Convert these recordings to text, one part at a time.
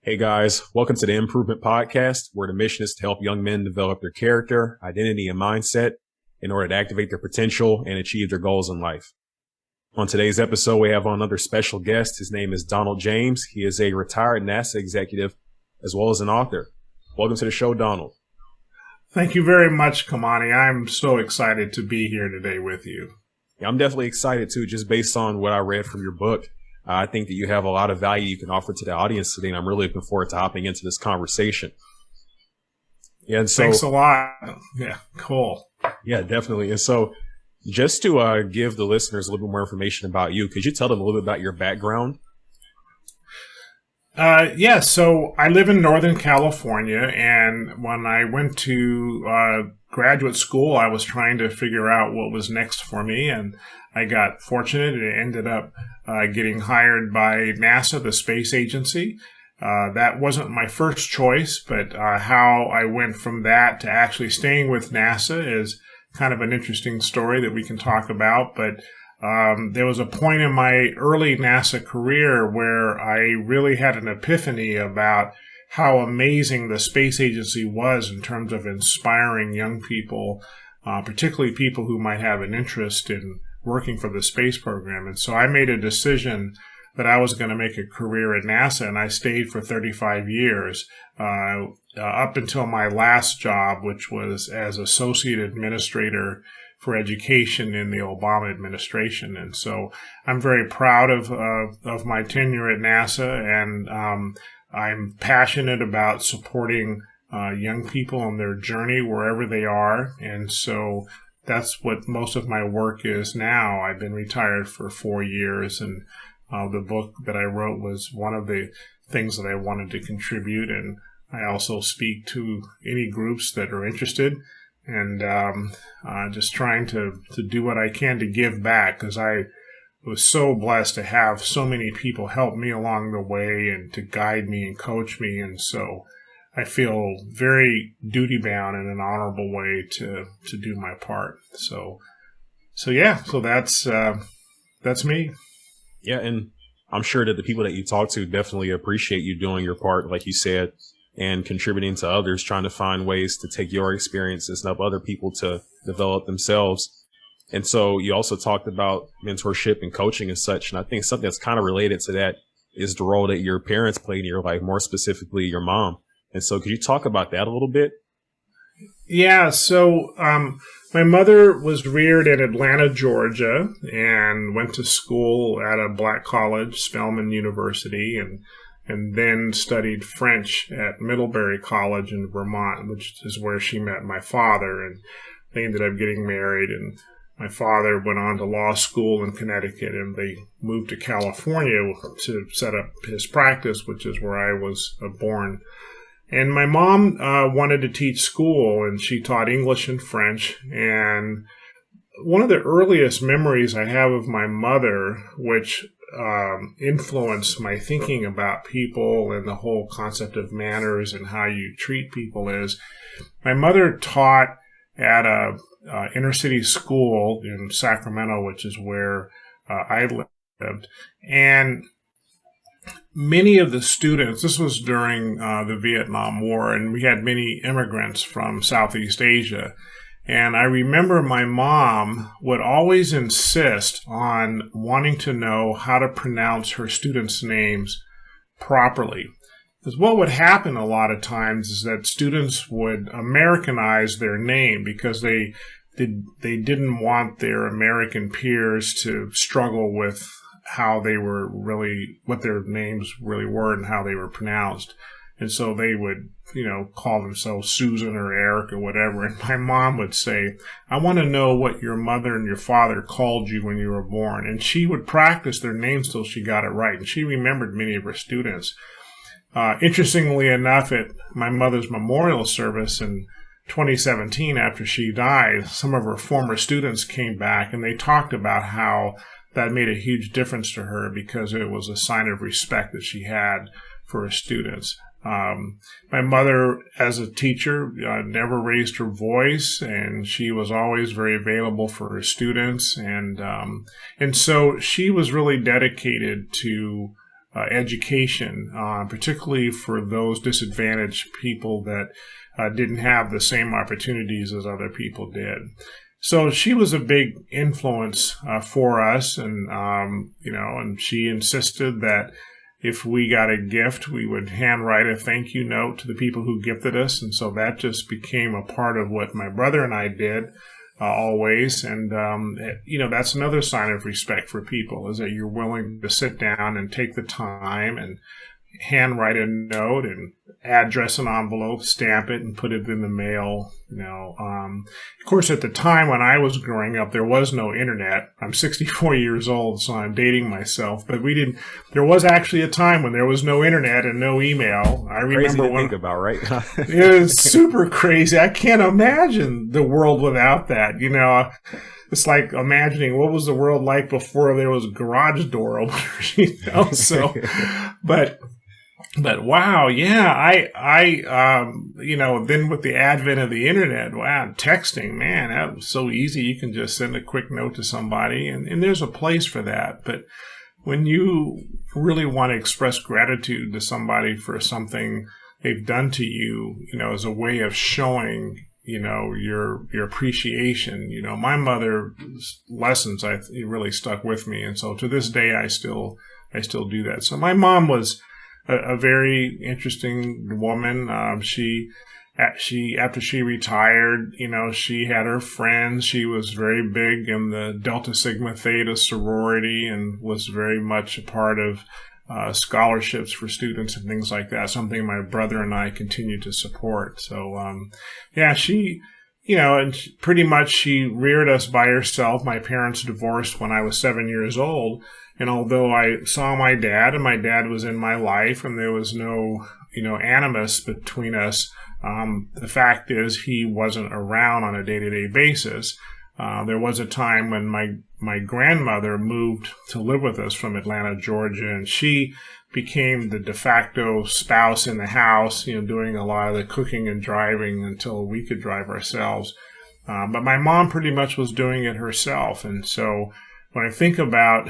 Hey guys, welcome to the Improvement Podcast, where the mission is to help young men develop their character, identity, and mindset in order to activate their potential and achieve their goals in life. On today's episode, we have another special guest. His name is Donald James. He is a retired NASA executive as well as an author. Welcome to the show, Donald. Thank you very much, Kamani. I'm so excited to be here today with you. Yeah, I'm definitely excited too, just based on what I read from your book. I think that you have a lot of value you can offer to the audience today, and I'm really looking forward to hopping into this conversation. Yeah, and so, thanks a lot. Yeah, cool. Yeah, definitely. And so just to give the listeners a little bit more information about you, could you tell them a little bit about your background? So I live in Northern California, and when I went to graduate school, I was trying to figure out what was next for me, and I got fortunate and ended up getting hired by NASA, the space agency. That wasn't my first choice, but how I went from that to actually staying with NASA is kind of an interesting story that we can talk about. But there was a point in my early NASA career where I really had an epiphany about how amazing the space agency was in terms of inspiring young people, particularly people who might have an interest in working for the space program. And so I made a decision that I was going to make a career at NASA, and I stayed for 35 years, up until my last job, which was as Associate Administrator for Education in the Obama administration. And so I'm very proud of my tenure at NASA, and I'm passionate about supporting young people on their journey wherever they are. And so that's what most of my work is now. I've been retired for 4 years, and the book that I wrote was one of the things that I wanted to contribute. And I also speak to any groups that are interested, and just trying to do what I can to give back, because I was so blessed to have so many people help me along the way and to guide me and coach me. And so I feel very duty-bound in an honorable way to do my part. So that's me. Yeah, and I'm sure that the people that you talk to definitely appreciate you doing your part, like you said, and contributing to others, trying to find ways to take your experiences and help other people to develop themselves. And so you also talked about mentorship and coaching and such. And I think something that's kind of related to that is the role that your parents played in your life, more specifically your mom. And so could you talk about that a little bit? Yeah, so my mother was reared in Atlanta, Georgia, and went to school at a black college, Spelman University, and then studied French at Middlebury College in Vermont, which is where she met my father. And they ended up getting married, and my father went on to law school in Connecticut, and they moved to California to set up his practice, which is where I was born. And my mom wanted to teach school, and she taught English and French. And one of the earliest memories I have of my mother, which influenced my thinking about people and the whole concept of manners and how you treat people, is my mother taught at a inner city school in Sacramento, which is where I lived. And many of the students, this was during the Vietnam War, and we had many immigrants from Southeast Asia. And I remember my mom would always insist on wanting to know how to pronounce her students' names properly. Because what would happen a lot of times is that students would Americanize their name because they didn't want their American peers to struggle with how they were really, what their names really were and how they were pronounced. And so they would, call themselves Susan or Eric or whatever. And my mom would say, I want to know what your mother and your father called you when you were born. And she would practice their names till she got it right. And she remembered many of her students. Interestingly enough, at my mother's memorial service in 2017, after she died, some of her former students came back and they talked about how that made a huge difference to her because it was a sign of respect that she had for her students. My mother, as a teacher, never raised her voice, and she was always very available for her students. And so she was really dedicated to education, particularly for those disadvantaged people that didn't have the same opportunities as other people did. So she was a big influence for us, and and she insisted that if we got a gift, we would handwrite a thank you note to the people who gifted us, and so that just became a part of what my brother and I did always. And that's another sign of respect for people, is that you're willing to sit down and take the time and handwrite a note and address an envelope, stamp it, and put it in the mail. Of course, at the time when I was growing up, there was no internet. I'm 64 years old, so I'm dating myself. But there was actually a time when there was no internet and no email. I remember crazy to think about, right? It was super crazy. I can't imagine the world without that. It's like imagining what was the world like before there was garage door openers. So, but wow, yeah, then with the advent of the internet, wow, texting, man, that was so easy. You can just send a quick note to somebody, and there's a place for that. But when you really want to express gratitude to somebody for something they've done to you, as a way of showing, your appreciation, my mother's lessons, it really stuck with me. And so to this day, I still do that. So my mom was a very interesting woman. She after she retired, she had her friends. She was very big in the Delta Sigma Theta sorority and was very much a part of scholarships for students and things like that, something my brother and I continue to support. So, she, and pretty much she reared us by herself. My parents divorced when I was 7 years old. And although I saw my dad, and my dad was in my life, and there was no, animus between us, the fact is he wasn't around on a day-to-day basis. There was a time when my grandmother moved to live with us from Atlanta, Georgia, and she became the de facto spouse in the house, doing a lot of the cooking and driving until we could drive ourselves. But my mom pretty much was doing it herself. And so when I think about,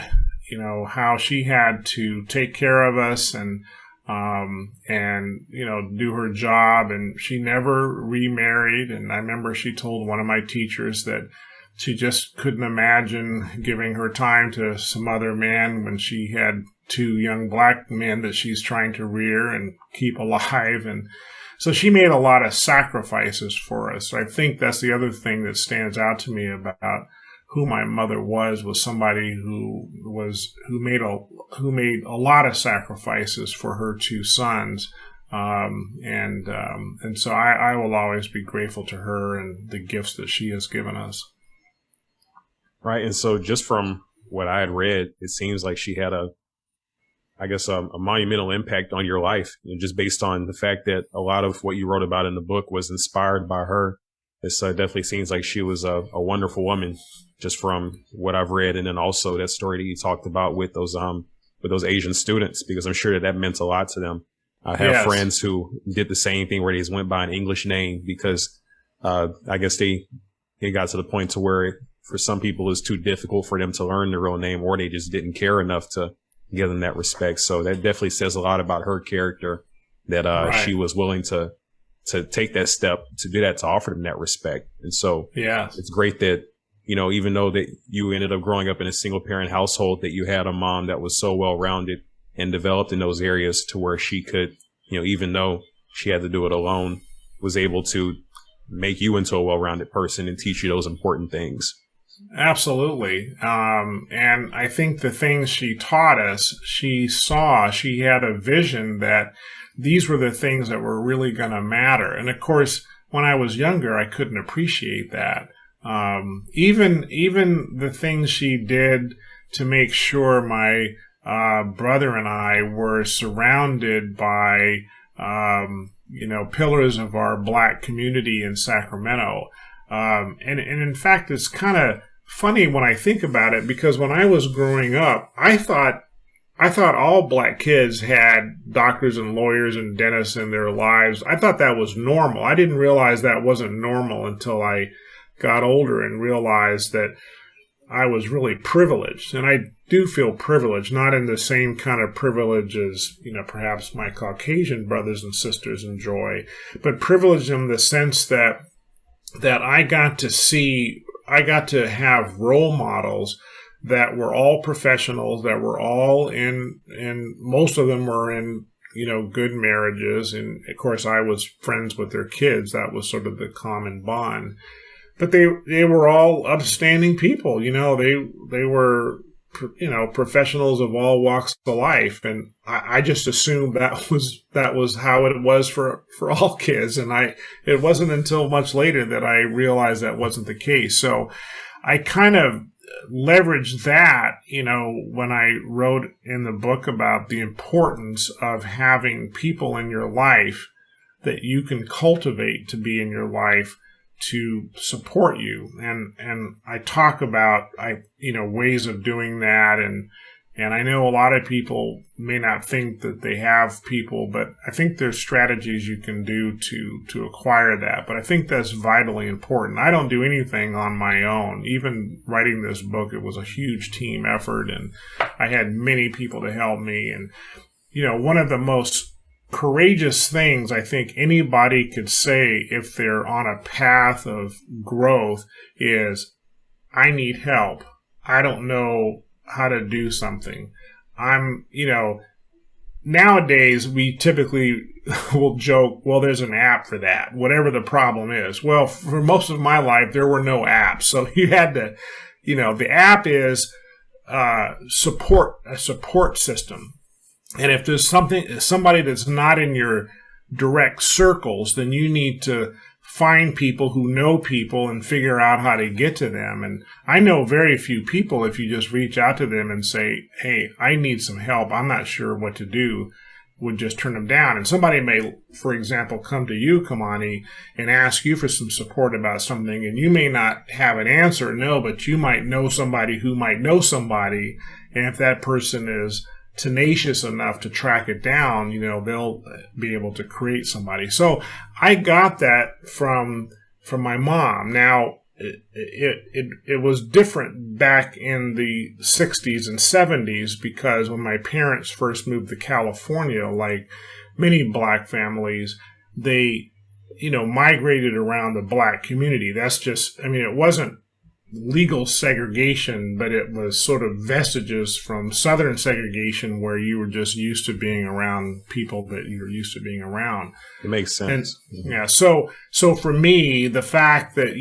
how she had to take care of us and do her job, and she never remarried. And I remember she told one of my teachers that she just couldn't imagine giving her time to some other man when she had two young black men that she's trying to rear and keep alive. And so she made a lot of sacrifices for us. I think that's the other thing that stands out to me about who my mother was somebody who made a lot of sacrifices for her two sons. And so I will always be grateful to her and the gifts that she has given us. Right. And so just from what I had read, it seems like she had a monumental impact on your life, just based on the fact that a lot of what you wrote about in the book was inspired by her. It definitely seems like she was a wonderful woman, just from what I've read. And then also that story that you talked about with those Asian students, because I'm sure that meant a lot to them. I have friends who did the same thing, where they just went by an English name because I guess they got to the point to where for some people it's too difficult for them to learn the real name, or they just didn't care enough to give them that respect. So that definitely says a lot about her character, that she was willing to take that step to do that, to offer them that respect. And so it's great that, even though that you ended up growing up in a single parent household, that you had a mom that was so well rounded and developed in those areas to where she could, even though she had to do it alone, was able to make you into a well-rounded person and teach you those important things. Absolutely. And I think the things she taught us, she had a vision that these were the things that were really going to matter. And of course, when I was younger, I couldn't appreciate that. Even the things she did to make sure my brother and I were surrounded by, pillars of our Black community in Sacramento. And in fact, it's kind of funny when I think about it, because when I was growing up, I thought all Black kids had doctors and lawyers and dentists in their lives. I thought that was normal. I didn't realize that wasn't normal until I got older and realized that I was really privileged, and I do feel privileged, not in the same kind of privilege as, perhaps my Caucasian brothers and sisters enjoy, but privileged in the sense that I got to have role models that were all professionals, that were all in most of them were in, good marriages. And of course, I was friends with their kids. That was sort of the common bond. But they were all upstanding people. They were, professionals of all walks of life. And I just assumed that was how it was for all kids. And it wasn't until much later that I realized that wasn't the case. So I kind of leveraged that, when I wrote in the book about the importance of having people in your life that you can cultivate to be in your life to support you. And I talk about, ways of doing that. And I know a lot of people may not think that they have people, but I think there's strategies you can do to acquire that. But I think that's vitally important. I don't do anything on my own. Even writing this book, it was a huge team effort, and I had many people to help me. And, one of the most courageous things I think anybody could say if they're on a path of growth is, I need help. I don't know how to do something. Nowadays we typically will joke, well, there's an app for that, whatever the problem is. Well, for most of my life, there were no apps. So you had to, the app is a support system. And if there's somebody that's not in your direct circles, then you need to find people who know people and figure out how to get to them. And I know very few people, if you just reach out to them and say, hey, I need some help, I'm not sure what to do, would just turn them down. And somebody may, for example, come to you, Kamani, and ask you for some support about something, and you may not have an answer, no, but you might know somebody who might know somebody. And if that person is tenacious enough to track it down, they'll be able to create somebody. So I got that from my mom. Now, it was different back in the 60s and 70s, because when my parents first moved to California, like many black families, they, migrated around the black community. That's just, it wasn't legal segregation, but it was sort of vestiges from Southern segregation, where you were just used to being around people that you're used to being around. It makes sense. And, yeah. So for me, the fact that,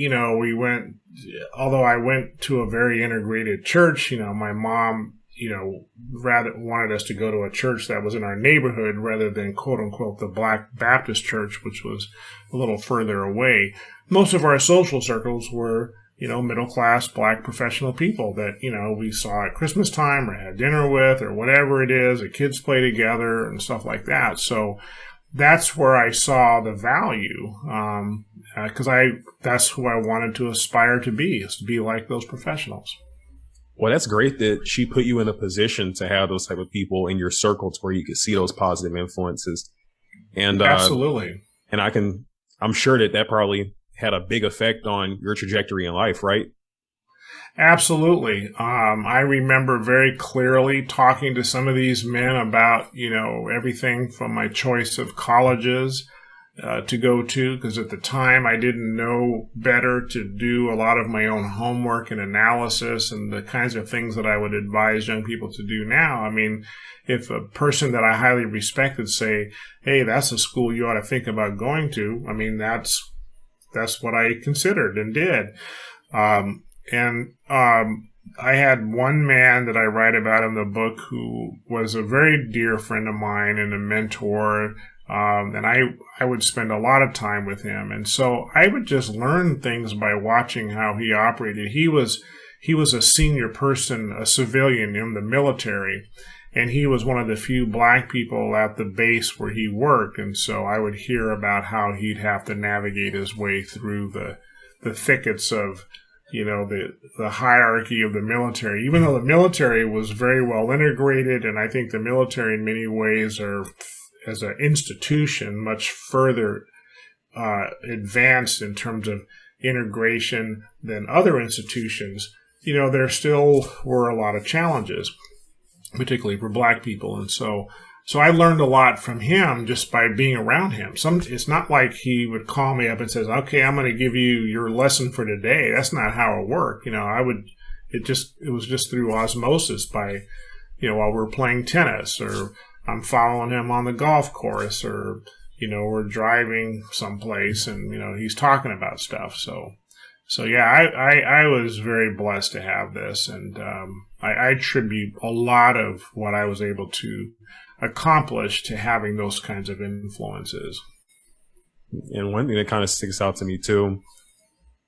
although I went to a very integrated church, my mom, rather wanted us to go to a church that was in our neighborhood rather than, quote unquote, the Black Baptist church, which was a little further away. Most of our social circles were, middle-class black professional people that, we saw at Christmas time or had dinner with or whatever it is. The kids play together and stuff like that. So that's where I saw the value, because that's who I wanted to aspire to be, is to be like those professionals. Well, that's great that she put you in a position to have those type of people in your circle to where you could see those positive influences. And absolutely. And I'm sure that probably had a big effect on your trajectory in life, right? Absolutely. I remember very clearly talking to some of these men about, everything from my choice of colleges to go to, because at the time I didn't know better to do a lot of my own homework and analysis and the kinds of things that I would advise young people to do now. If a person that I highly respected say, hey, that's a school you ought to think about going to, that's what I considered and did. I had one man that I write about in the book who was a very dear friend of mine and a mentor. And I would spend a lot of time with him. And so I would just learn things by watching how he operated. He was a senior person, a civilian in the military, and he was one of the few black people at the base where he worked. And so I would hear about how he'd have to navigate his way through the thickets of, the hierarchy of the military, even though the military was very well integrated. And I think the military in many ways are, as an institution, much further advanced in terms of integration than other institutions. there still were a lot of challenges, particularly for Black people. And so I learned a lot from him just by being around him. It's not like he would call me up and says, okay, I'm going to give you your lesson for today. That's not how it worked. It was just through osmosis by, while we're playing tennis, or I'm following him on the golf course, or, we're driving someplace and, he's talking about stuff. So yeah, I was very blessed to have this. And, I attribute a lot of what I was able to accomplish to having those kinds of influences. And one thing that kind of sticks out to me too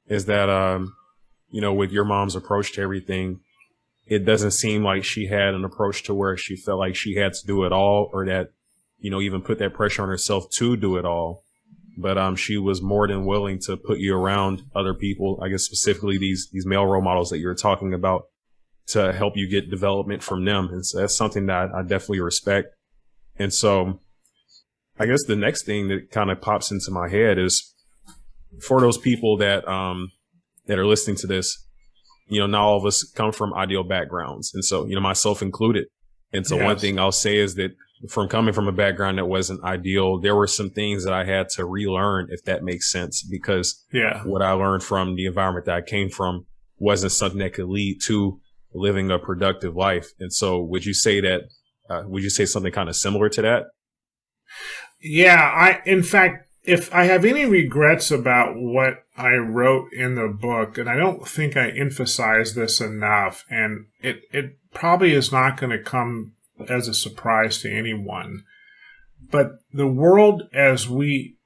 is that, with your mom's approach to everything, it doesn't seem like she had an approach to where she felt like she had to do it all, or that, even put that pressure on herself to do it all. But she was more than willing to put you around other people, I guess specifically these male role models that you're talking about, to help you get development from them. And so that's something that I definitely respect. And so I guess the next thing that kind of pops into my head is, for those people that that are listening to this, not all of us come from ideal backgrounds. And so, myself included. And so One thing I'll say is that from coming from a background that wasn't ideal, there were some things that I had to relearn, if that makes sense, because what I learned from the environment that I came from wasn't something that could lead to living a productive life. And so would you say something kind of similar to that? Yeah, in fact, if I have any regrets about what I wrote in the book, and I don't think I emphasized this enough, and it probably is not going to come as a surprise to anyone, but the world as we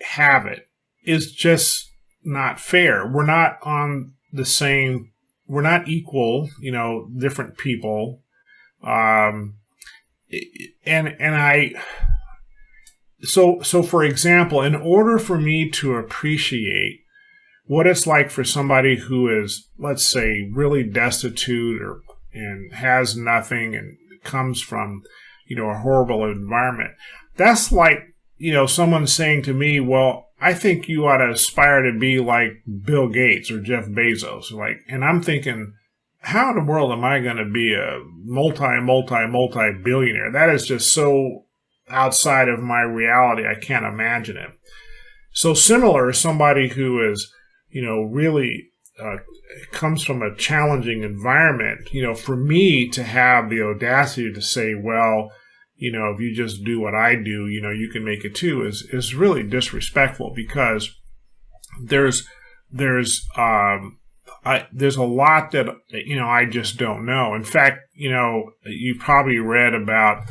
have it is just not fair. We're not on the same, we're not equal, different people. So for example, in order for me to appreciate what it's like for somebody who is, let's say, really destitute and has nothing and comes from, a horrible environment, that's like, someone saying to me, well, I think you ought to aspire to be like Bill Gates or Jeff Bezos. And I'm thinking, how in the world am I going to be a multi-billionaire? That is just so outside of my reality. I can't imagine it. So similar, somebody who is, really comes from a challenging environment, for me to have the audacity to say, well, if you just do what I do, you can make it too, is really disrespectful, because there's a lot that, I just don't know. In fact, you probably read about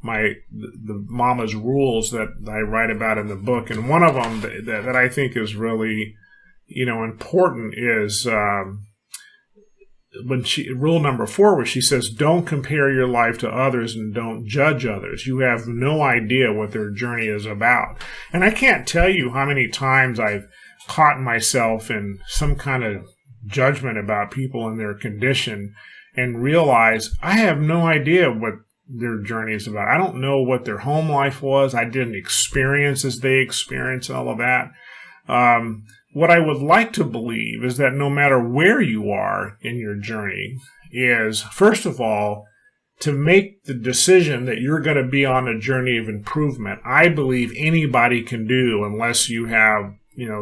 the Mama's rules that I write about in the book. And one of them that I think is really, important is, rule number 4, where she says, don't compare your life to others and don't judge others. You have no idea what their journey is about. And I can't tell you how many times I've caught myself in some kind of judgment about people and their condition and realize I have no idea what their journey is about. I don't know what their home life was. I didn't experience as they experienced all of that. What I would like to believe is that no matter where you are in your journey is, first of all, to make the decision that you're going to be on a journey of improvement. I believe anybody can do, unless you have,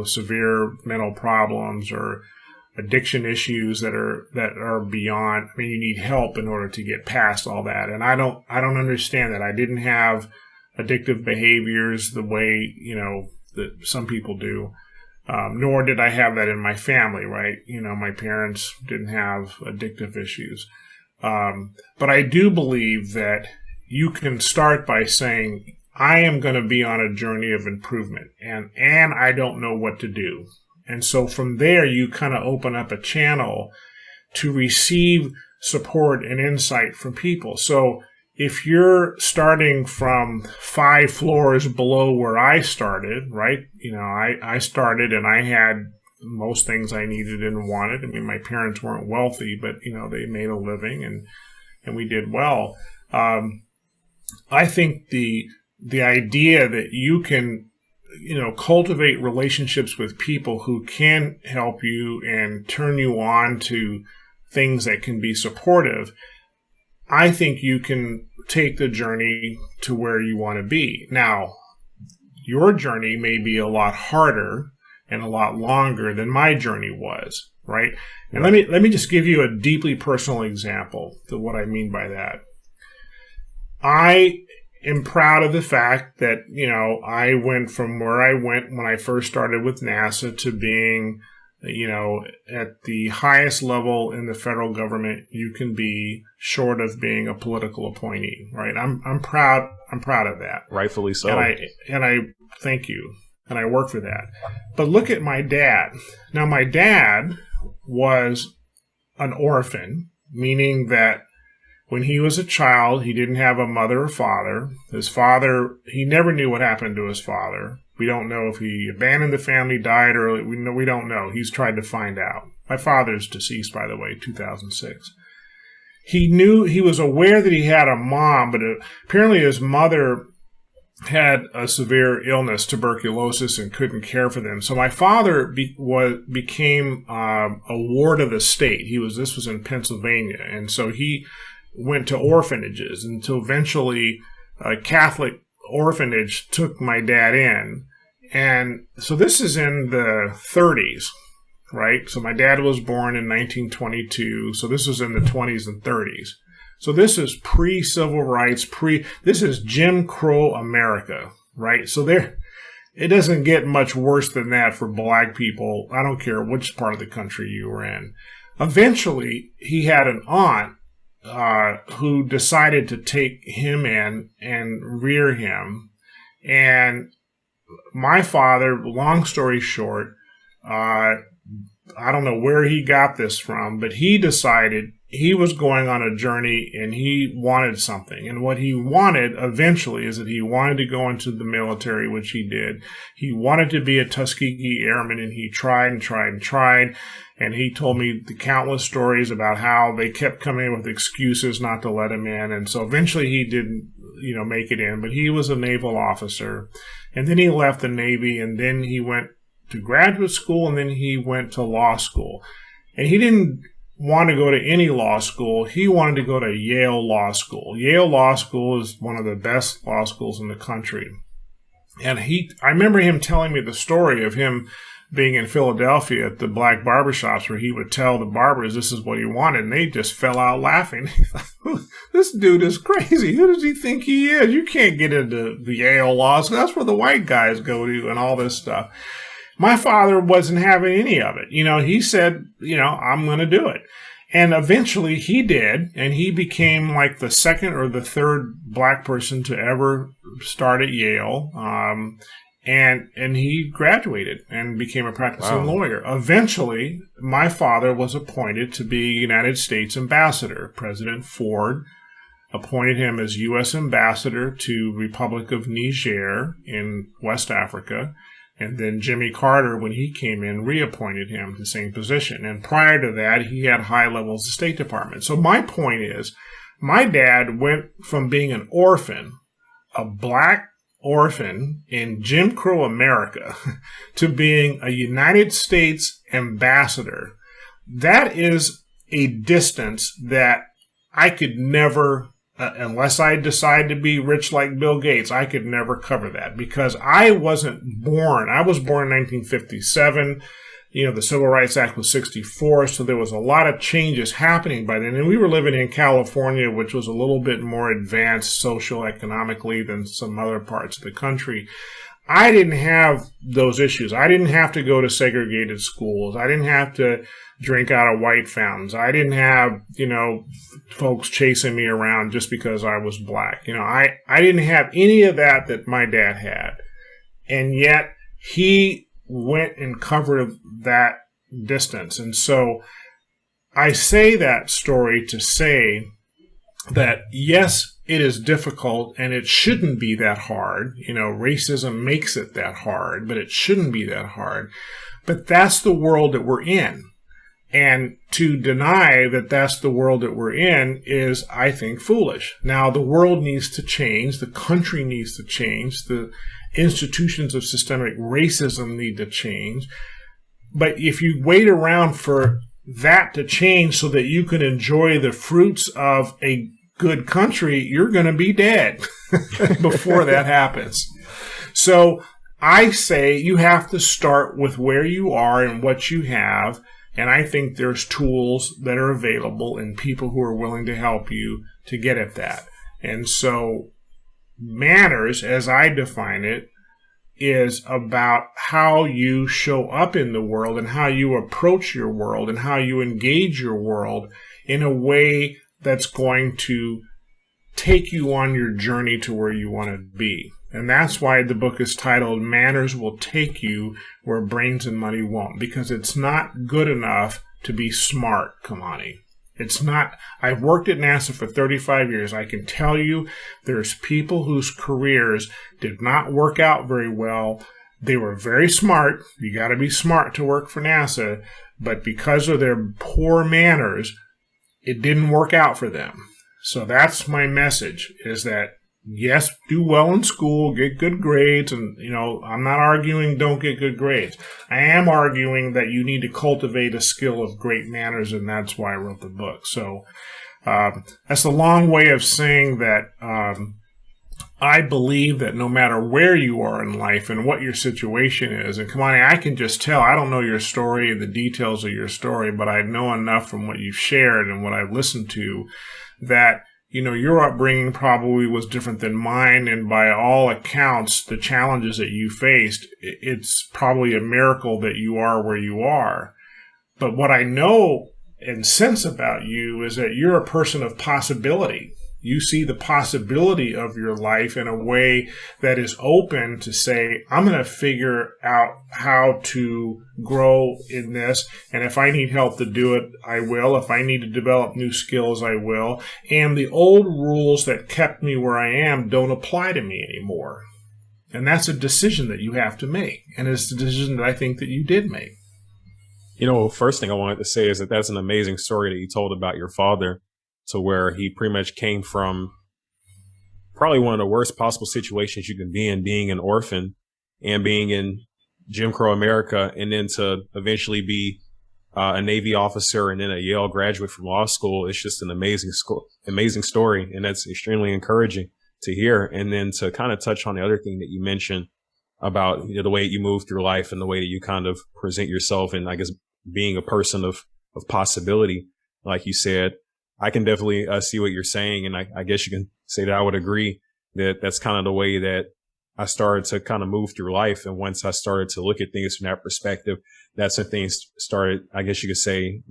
severe mental problems or addiction issues that are beyond. I mean, you need help in order to get past all that. And I don't understand that. I didn't have addictive behaviors the way, that some people do. Nor did I have that in my family, right? My parents didn't have addictive issues. But I do believe that you can start by saying, I am going to be on a journey of improvement, and I don't know what to do. And so from there, you kind of open up a channel to receive support and insight from people. So if you're starting from 5 floors below where I started, right? I started and I had most things I needed and wanted. I mean, my parents weren't wealthy, but, they made a living and we did well. I think the idea that you can, cultivate relationships with people who can help you and turn you on to things that can be supportive, I think you can take the journey to where you want to be. Now, your journey may be a lot harder and a lot longer than my journey was, right? And let me just give you a deeply personal example of what I mean by that. I am proud of the fact that, I went from where I went when I first started with NASA to being, at the highest level in the federal government you can be, short of being a political appointee, right? I'm proud of that. Rightfully so. And I thank you. And I work for that. But look at my dad. Now, my dad was an orphan, meaning that when he was a child, he didn't have a mother or father. His father, he never knew what happened to his father. We don't know if he abandoned the family, died early. We don't know. He's tried to find out. My father's deceased, by the way, 2006. He was aware that he had a mom, but apparently his mother had a severe illness, tuberculosis, and couldn't care for them. So my father became a ward of the state. This was in Pennsylvania, and so he went to orphanages until eventually a Catholic orphanage took my dad in. And so this is in the 30s, right? So my dad was born in 1922. So this was in the 20s and 30s. So this is pre-civil rights, this is Jim Crow America, right? So it doesn't get much worse than that for black people. I don't care which part of the country you were in. Eventually, he had an aunt who decided to take him in and rear him. And my father, long story short, I don't know where he got this from, but he decided he was going on a journey and he wanted something. And what he wanted eventually is that he wanted to go into the military, which he did. He wanted to be a Tuskegee Airman, and he tried and tried and tried. And he told me the countless stories about how they kept coming in with excuses not to let him in. And so eventually he didn't, make it in. But he was a naval officer. And then he left the Navy, and then he went to graduate school, and then he went to law school. And he didn't want to go to any law school. He wanted to go to Yale Law School. Yale Law School is one of the best law schools in the country. And I remember him telling me the story of him being in Philadelphia at the black barbershops where he would tell the barbers this is what he wanted, and they just fell out laughing. This dude is crazy. Who does he think he is? You can't get into the Yale Law School. That's where the white guys go to and all this stuff. My father wasn't having any of it. He said, I'm going to do it. And eventually he did, and he became like the second or the third black person to ever start at Yale. And he graduated and became a practicing lawyer. Eventually, my father was appointed to be United States ambassador. President Ford appointed him as U.S. ambassador to Republic of Niger in West Africa. And then Jimmy Carter, when he came in, reappointed him to the same position. And prior to that, he had high levels of State Department. So my point is, my dad went from being an orphan, a black orphan in Jim Crow America, to being a United States ambassador. That is a distance that I could never, unless I decide to be rich like Bill Gates, I could never cover that, because I wasn't born. I was born in 1957. The Civil Rights Act was 64, so there was a lot of changes happening by then. And we were living in California, which was a little bit more advanced socio-economically than some other parts of the country. I didn't have those issues. I didn't have to go to segregated schools. I didn't have to drink out of white fountains. I didn't have, folks chasing me around just because I was black. I didn't have any of that my dad had. And yet he went and covered that distance. And so I say that story to say that, yes, it is difficult and it shouldn't be that hard. Racism makes it that hard, but it shouldn't be that hard. But that's the world that we're in. And to deny that that's the world that we're in is, I think, foolish. Now, the world needs to change. The country needs to change. The institutions of systemic racism need to change. But if you wait around for that to change so that you can enjoy the fruits of a good country, you're going to be dead before that happens. So I say you have to start with where you are and what you have. And I think there's tools that are available and people who are willing to help you to get at that. And so manners, as I define it, is about how you show up in the world and how you approach your world and how you engage your world in a way that's going to take you on your journey to where you want to be. And that's why the book is titled Manners Will Take You Where Brains and Money Won't, because it's not good enough to be smart, Kamani. It's not. I've worked at NASA for 35 years. I can tell you there's people whose careers did not work out very well. They were very smart. You got to be smart to work for NASA. But because of their poor manners, it didn't work out for them. So that's my message, is that yes, do well in school, get good grades, and, I'm not arguing don't get good grades. I am arguing that you need to cultivate a skill of great manners, and that's why I wrote the book. So that's a long way of saying that I believe that no matter where you are in life and what your situation is, and come on, I can just tell, I don't know your story and the details of your story, but I know enough from what you've shared and what I've listened to that your upbringing probably was different than mine, and by all accounts, the challenges that you faced, it's probably a miracle that you are where you are. But what I know and sense about you is that you're a person of possibility. You see the possibility of your life in a way that is open to say, I'm going to figure out how to grow in this. And if I need help to do it, I will. If I need to develop new skills, I will. And the old rules that kept me where I am don't apply to me anymore. And that's a decision that you have to make. And it's a decision that I think that you did make. First thing I wanted to say is that that's an amazing story that you told about your father, to where he pretty much came from probably one of the worst possible situations you can be in, being an orphan and being in Jim Crow America, and then to eventually be a Navy officer and then a Yale graduate from law school. It's just an amazing story, and that's extremely encouraging to hear. And then to kind of touch on the other thing that you mentioned about the way you move through life and the way that you kind of present yourself, and I guess being a person of possibility, like you said. I can definitely see what you're saying. And I guess you can say that I would agree that that's kind of the way that I started to kind of move through life. And once I started to look at things from that perspective, that's when things started, I guess you could say,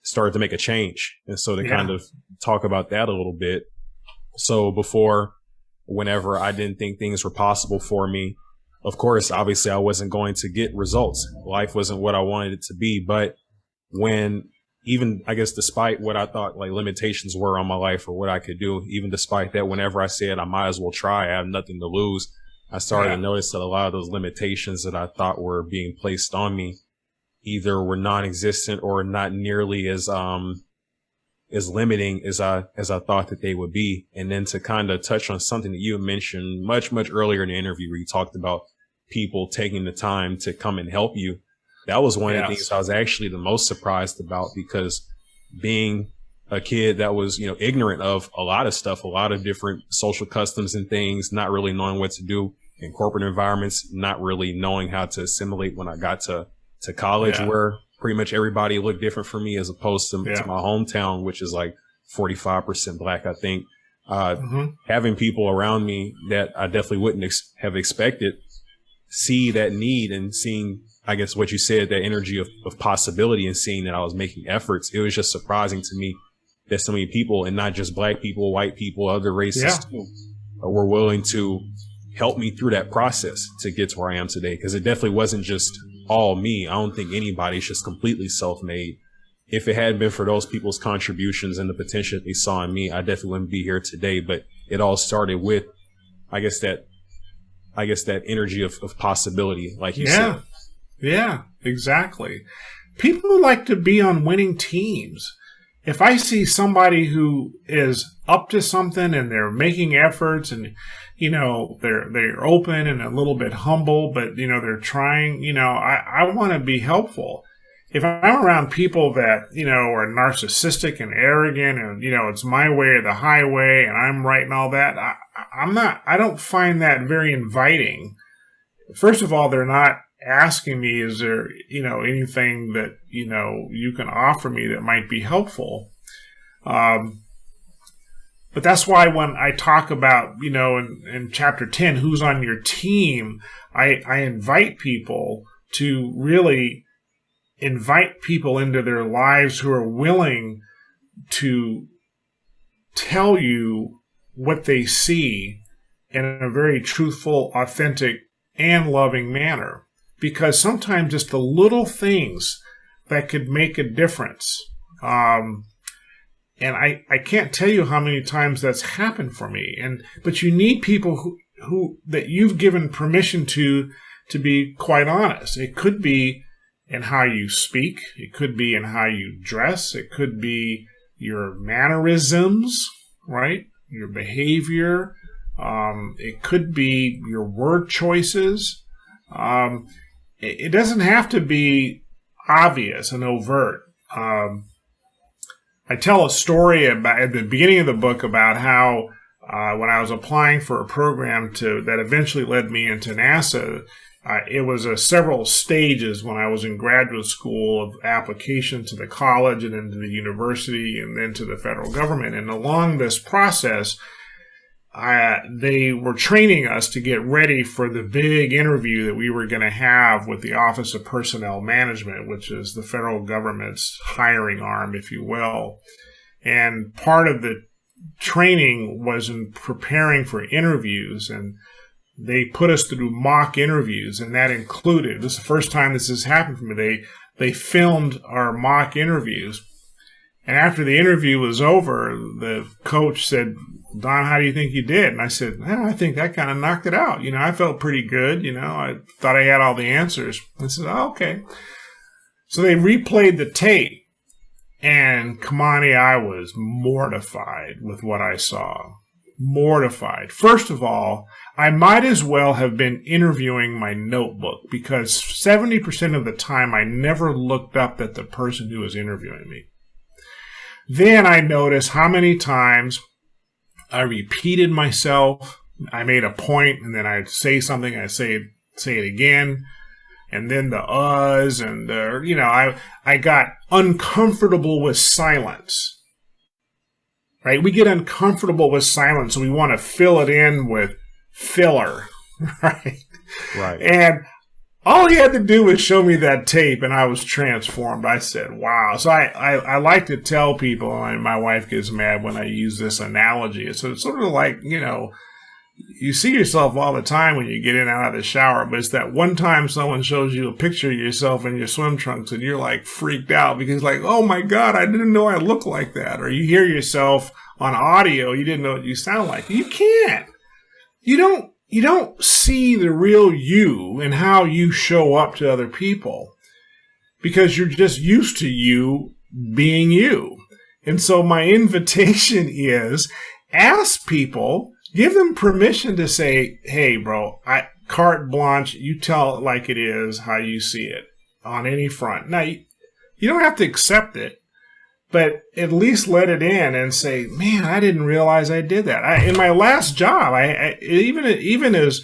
started to make a change. And so to kind of talk about that a little bit. So before, whenever I didn't think things were possible for me, of course, obviously I wasn't going to get results. Life wasn't what I wanted it to be. But even, I guess, despite what I thought like limitations were on my life or what I could do, even despite that, whenever I said I might as well try, I have nothing to lose, I started to notice that a lot of those limitations that I thought were being placed on me either were non-existent or not nearly as limiting as I thought that they would be. And then to kind of touch on something that you mentioned much, much earlier in the interview, where you talked about people taking the time to come and help you. That was one of the things I was actually the most surprised about, because being a kid that was, ignorant of a lot of stuff, a lot of different social customs and things, not really knowing what to do in corporate environments, not really knowing how to assimilate when I got to college, where pretty much everybody looked different from me, as opposed to my hometown, which is like 45% Black, I think. Having people around me that I definitely wouldn't have expected see that need, and seeing, I guess, what you said, that energy of possibility, and seeing that I was making efforts. It was just surprising to me that so many people, and not just Black people, white people, other races too, were willing to help me through that process to get to where I am today. Because it definitely wasn't just all me. I don't think anybody's just completely self-made. If it hadn't been for those people's contributions and the potential that they saw in me, I definitely wouldn't be here today. But it all started with, I guess that energy of possibility, like you said. Yeah, exactly. People like to be on winning teams. If I see somebody who is up to something and they're making efforts, and they're open and a little bit humble, but they're trying, I want to be helpful. if I'm around people that, are narcissistic and arrogant and, it's my way or the highway and I'm right and all that, I don't find that very inviting. First of all, they're not asking me, is there, anything that, you can offer me that might be helpful? But that's why when I talk about, in chapter 10, who's on your team, I invite people to really invite people into their lives who are willing to tell you what they see in a very truthful, authentic, and loving manner. Because sometimes it's the little things that could make a difference. And I can't tell you how many times that's happened for me. But you need people who that you've given permission to be quite honest. It could be in how you speak. It could be in how you dress. It could be your mannerisms, right? Your behavior. It could be your word choices. It doesn't have to be obvious and overt. I tell a story about at the beginning of the book about how when I was applying for a program that eventually led me into NASA, it was several stages when I was in graduate school of application to the college and then to the university and then to the federal government. And along this process, they were training us to get ready for the big interview that we were going to have with the Office of Personnel Management, which is the federal government's hiring arm, if you will. And part of the training was in preparing for interviews, and they put us through mock interviews, and that included, this is the first time this has happened for me, they filmed our mock interviews. And after the interview was over, the coach said, "Don, how do you think you did?" And I said, I think that kind of knocked it out. I felt pretty good. I thought I had all the answers. I said, "Oh, okay." So they replayed the tape. And Kamani, I was mortified with what I saw. Mortified. First of all, I might as well have been interviewing my notebook because 70% of the time I never looked up at the person who was interviewing me. Then I noticed how many times I repeated myself. I made a point, and then I'd say something, I'd say it again, and then the uhs, and I got uncomfortable with silence. Right? We get uncomfortable with silence, so we want to fill it in with filler, right? Right. And all he had to do was show me that tape, and I was transformed. I said, wow. So I like to tell people, and my wife gets mad when I use this analogy. So it's sort of like, you see yourself all the time when you get in and out of the shower, but it's that one time someone shows you a picture of yourself in your swim trunks, and you're like freaked out because like, oh my God, I didn't know I looked like that. Or you hear yourself on audio, you didn't know what you sound like. You can't. You don't see the real you and how you show up to other people because you're just used to you being you. And so my invitation is ask people, give them permission to say, hey, bro, carte blanche, you tell it like it is, how you see it on any front. Now, you don't have to accept it, but at least let it in and say, man, I didn't realize I did that. In my last job, even as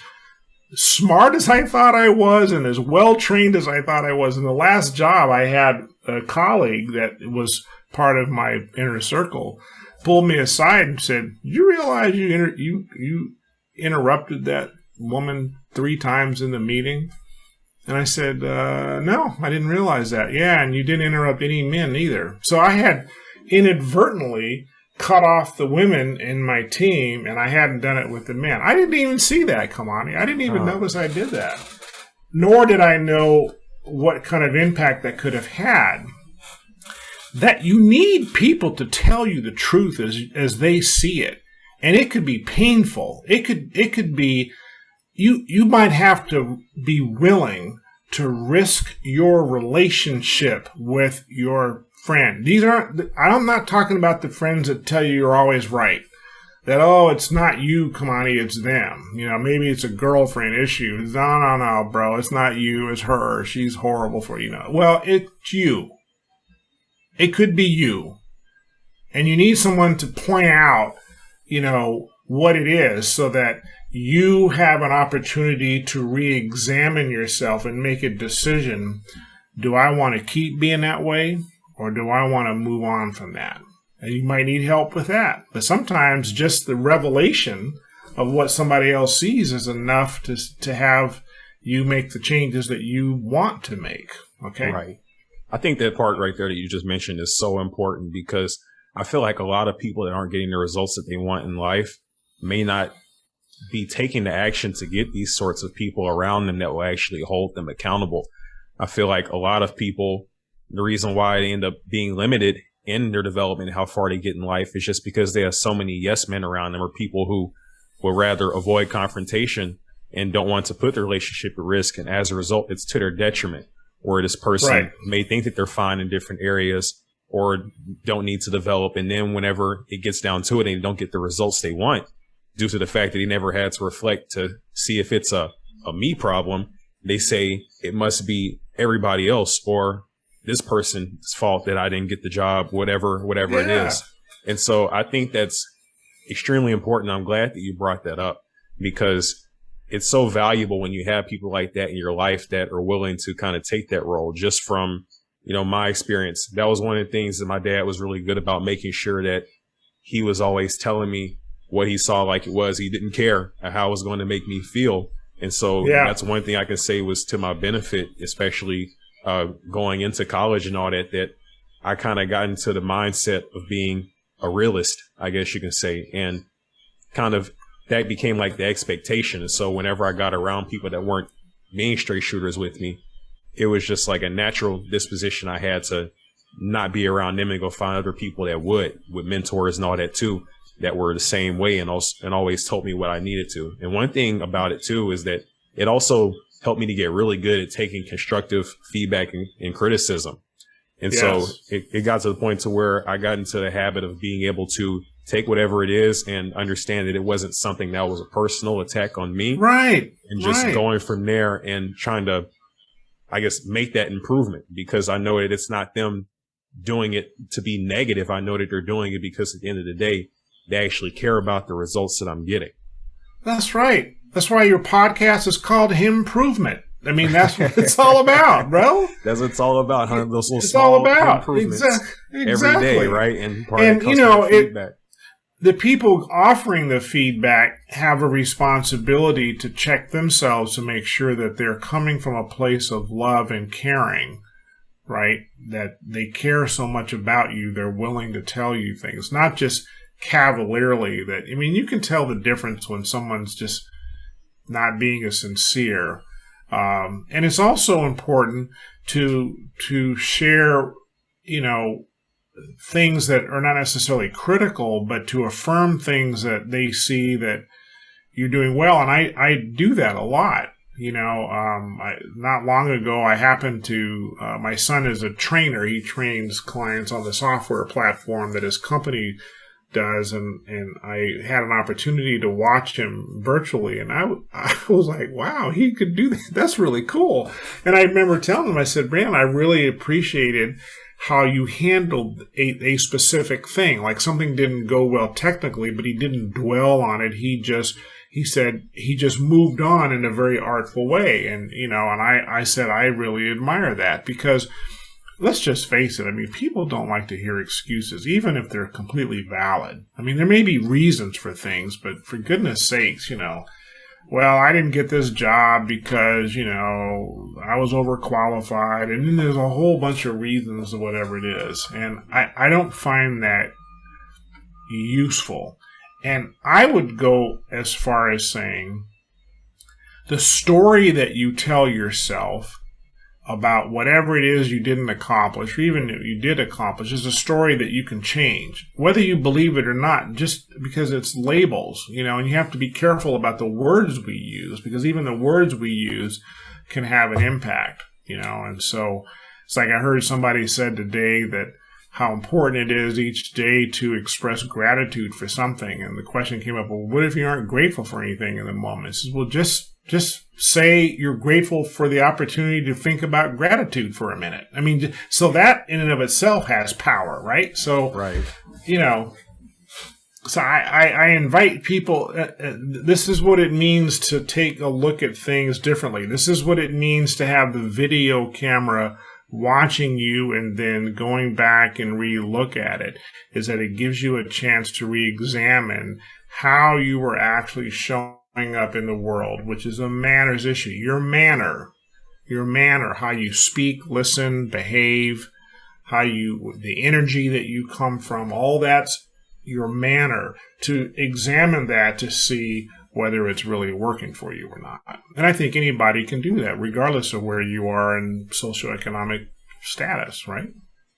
smart as I thought I was and as well-trained as I thought I was, in the last job, I had a colleague that was part of my inner circle pulled me aside and said, "Did you realize you interrupted that woman 3 times in the meeting?" And I said, no, I didn't realize that. Yeah, and you didn't interrupt any men either. So I had inadvertently cut off the women in my team, and I hadn't done it with the men. I didn't even see that, Kamani. I didn't even notice I did that. Nor did I know what kind of impact that could have had. That you need people to tell you the truth as they see it. And it could be painful. It could be, you might have to be willing to risk your relationship with your friend. I'm not talking about the friends that tell you you're always right. that, oh, it's not you, Kamani, it's them. Maybe it's a girlfriend issue. No, bro, it's not you, it's her. She's horrible for you. Well, it's you. It could be you. And you need someone to point out, what it is so that you have an opportunity to re-examine yourself and make a decision. Do I want to keep being that way, or do I want to move on from that? And you might need help with that. But sometimes just the revelation of what somebody else sees is enough to have you make the changes that you want to make. Okay? Right. I think that part right there that you just mentioned is so important, because I feel like a lot of people that aren't getting the results that they want in life may not be taking the action to get these sorts of people around them that will actually hold them accountable. I feel like a lot of people, the reason why they end up being limited in their development and how far they get in life is just because they have so many yes men around them, or people who will rather avoid confrontation and don't want to put the relationship at risk. And as a result, it's to their detriment, or this person may think that they're fine in different areas or don't need to develop. And then whenever it gets down to it and they don't get the results they want due to the fact that they never had to reflect to see if it's a me problem, they say it must be everybody else or this person's fault that I didn't get the job, whatever it is. And so I think that's extremely important. I'm glad that you brought that up, because it's so valuable when you have people like that in your life that are willing to kind of take that role. Just from, my experience, that was one of the things that my dad was really good about, making sure that he was always telling me what he saw like it was. He didn't care how it was going to make me feel. And so that's one thing I can say was to my benefit, especially going into college and all that I kind of got into the mindset of being a realist, I guess you can say. And kind of that became like the expectation. And so whenever I got around people that weren't being straight shooters with me, it was just like a natural disposition I had to not be around them and go find other people that would, with mentors and all that too, that were the same way and always told me what I needed to. And one thing about it too is that it also helped me to get really good at taking constructive feedback and criticism. And so it got to the point to where I got into the habit of being able to take whatever it is and understand that it wasn't something that was a personal attack on me. Right. And just going from there and trying to, I guess, make that improvement, because I know that it's not them doing it to be negative. I know that they're doing it because at the end of the day, they actually care about the results that I'm getting. That's right. That's why your podcast is called Himprovement. I mean, that's what it's all about, bro. That's what it's all about, huh? Those little it's small all about improvements exactly. every day, right? And part and of customer feedback. The people offering the feedback have a responsibility to check themselves to make sure that they're coming from a place of love and caring, right? That they care so much about you, they're willing to tell you things, not just cavalierly. You can tell the difference when someone's just not being as sincere. And it's also important to share, things that are not necessarily critical, but to affirm things that they see that you're doing well. And I do that a lot. Not long ago, I happened to, my son is a trainer. He trains clients on the software platform that his company does. And I had an opportunity to watch him virtually. And I was like, wow, he could do that. That's really cool. And I remember telling him, I said, Brandon, I really appreciated how you handled a specific thing. Like something didn't go well technically, but he didn't dwell on it. He said he just moved on in a very artful way. And, and I said, I really admire that, because let's just face it. People don't like to hear excuses, even if they're completely valid. There may be reasons for things, but for goodness sakes, well, I didn't get this job because, I was overqualified. And then there's a whole bunch of reasons or whatever it is. And I don't find that useful. And I would go as far as saying the story that you tell yourself about whatever it is you didn't accomplish, or even if you did accomplish, is a story that you can change, whether you believe it or not, just because it's labels, and you have to be careful about the words we use, because even the words we use can have an impact, and so it's like I heard somebody said today that how important it is each day to express gratitude for something. And the question came up, well, what if you aren't grateful for anything in the moment? I says, well, just say you're grateful for the opportunity to think about gratitude for a minute. I mean, so that in and of itself has power, right? So, Right. you know, so I invite people, this is what it means to take a look at things differently. This is what it means to have the video camera watching you and then going back and re-look at it, is that it gives you a chance to re-examine how you were actually showing up in the world, which is a manners issue. Your manner, how you speak, listen, behave, the energy that you come from, all that's your manner, to examine that to see whether it's really working for you or not. And I think anybody can do that, regardless of where you are in socioeconomic status, right?